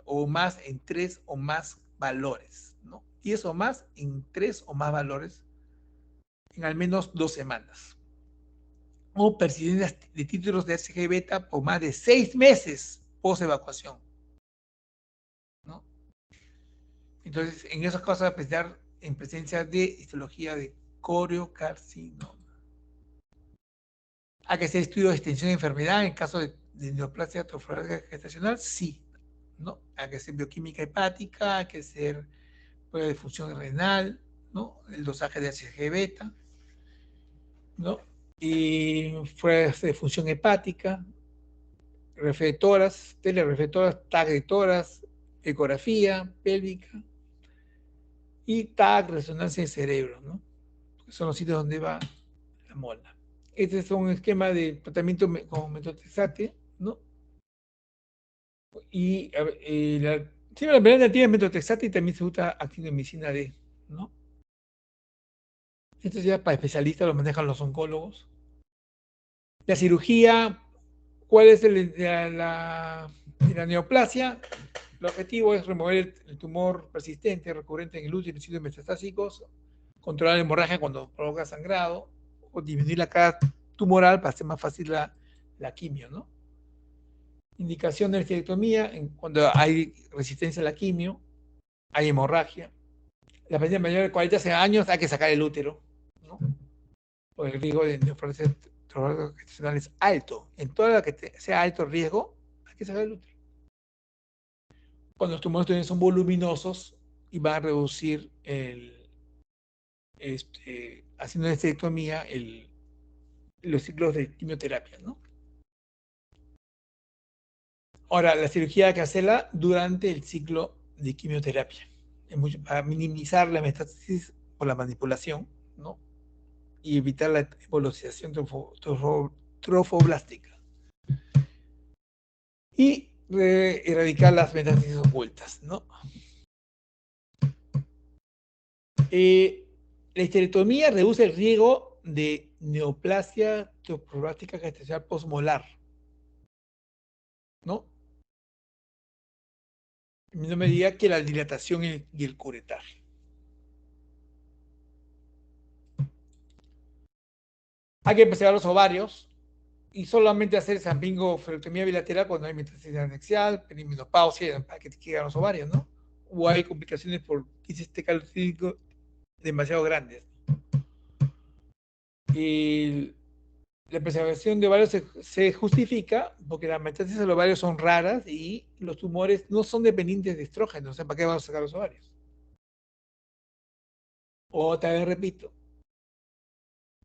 o más en 3 o más valores, ¿no? 10 o más en 3 o más valores en al menos 2 semanas. O persistencia de títulos de HCG beta por más de 6 meses post evacuación, ¿no? Entonces, en esos casos, a pensar en presencia de histología de coriocarcinoma. ¿Hay que hacer estudios de extensión de enfermedad en caso de neoplasia trofoblática gestacional? Sí, ¿no? Hay que hacer bioquímica hepática, hay que hacer prueba de función renal, ¿no? El dosaje de HCG beta, ¿no? Y pruebas de función hepática, reflectoras, telereflectoras, tag de toras, ecografía pélvica y tag resonancia de cerebro, ¿no? Son los sitios donde va la mola. Este es un esquema de tratamiento con metotrexate, ¿no? Y sí, la primera tiene metotrexate y también se usa actinomicina D, ¿no? Esto ya para especialistas, lo manejan los oncólogos. La cirugía, ¿cuál es la neoplasia? El objetivo es remover el tumor persistente, recurrente en el útero y sitios metastásicos, controlar la hemorragia cuando provoca sangrado, o disminuir la carga tumoral para hacer más fácil la quimio, ¿no? Indicación de esterectomía, cuando hay resistencia a la quimio, hay hemorragia. La paciente mayor de 40 años hay que sacar el útero, ¿no? Porque el riesgo de neoplasia gestacional es alto. En toda la que sea alto riesgo, hay que sacar el útero. Cuando los tumores también son voluminosos y van a reducir haciendo una esterectomía los ciclos de quimioterapia, ¿no? Ahora, la cirugía hay que hacerla durante el ciclo de quimioterapia, para minimizar la metástasis o la manipulación, ¿no? Y evitar la embolización trofoblástica. Y erradicar las metástasis ocultas, ¿no? La histerectomía reduce el riesgo de neoplasia trofoblástica gestacional posmolar, ¿no? No me diga que la dilatación y el curetaje. Hay que preservar los ovarios y solamente hacer salpingo-oophorectomía bilateral cuando hay metástasis anexial, perimenopausia, para que te queden los ovarios, ¿no? O hay complicaciones por quistes tecalcídicos demasiado grandes. Y la preservación de ovarios se justifica porque las metástasis del ovario son raras y los tumores no son dependientes de estrógenos. O sea, ¿para qué vamos a sacar los ovarios? Otra vez repito,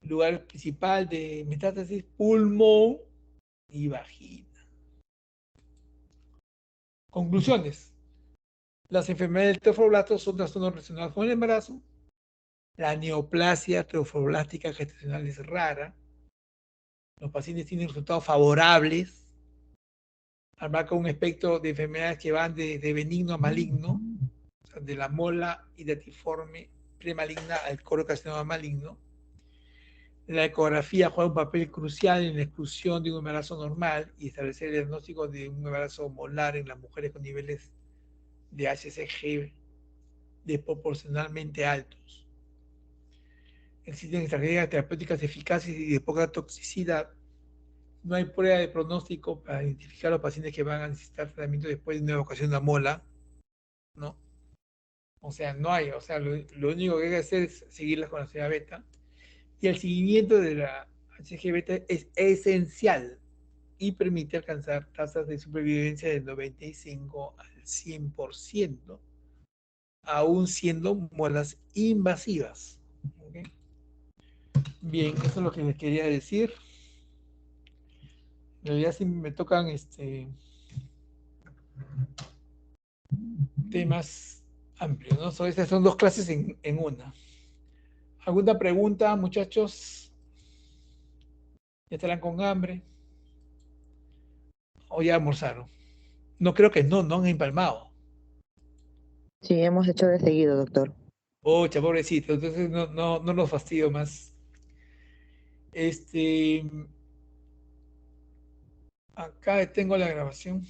lugar principal de metástasis, pulmón y vagina. Conclusiones. Las enfermedades del trofoblasto son trastornos relacionados con el embarazo. La neoplasia trofoblástica gestacional es rara. Los pacientes tienen resultados favorables. Abarca un espectro de enfermedades que van de benigno a maligno, o sea, de la mola hidatiforme premaligna al colocarcinoma maligno. La ecografía juega un papel crucial en la exclusión de un embarazo normal y establecer el diagnóstico de un embarazo molar en las mujeres con niveles de HCG desproporcionalmente altos. Existen estrategias terapéuticas eficaces y de poca toxicidad. No hay prueba de pronóstico para identificar a los pacientes que van a necesitar tratamiento después de una evacuación de una mola, ¿no? O sea, no hay, o sea, lo único que hay que hacer es seguirlas con la señal beta. Y el seguimiento de la HCG beta es esencial y permite alcanzar tasas de supervivencia del 95 al 100%, aún siendo muelas invasivas. ¿Okay? Bien, eso es lo que les quería decir. En realidad sí me tocan temas amplios, ¿no? Estas son dos clases en una. ¿Alguna pregunta, muchachos? ¿Ya estarán con hambre? ¿O ya almorzaron? No creo que no han empalmado. Sí, hemos hecho de seguido, doctor. Pocha, pobrecito, entonces no los fastidio más. Acá tengo la grabación.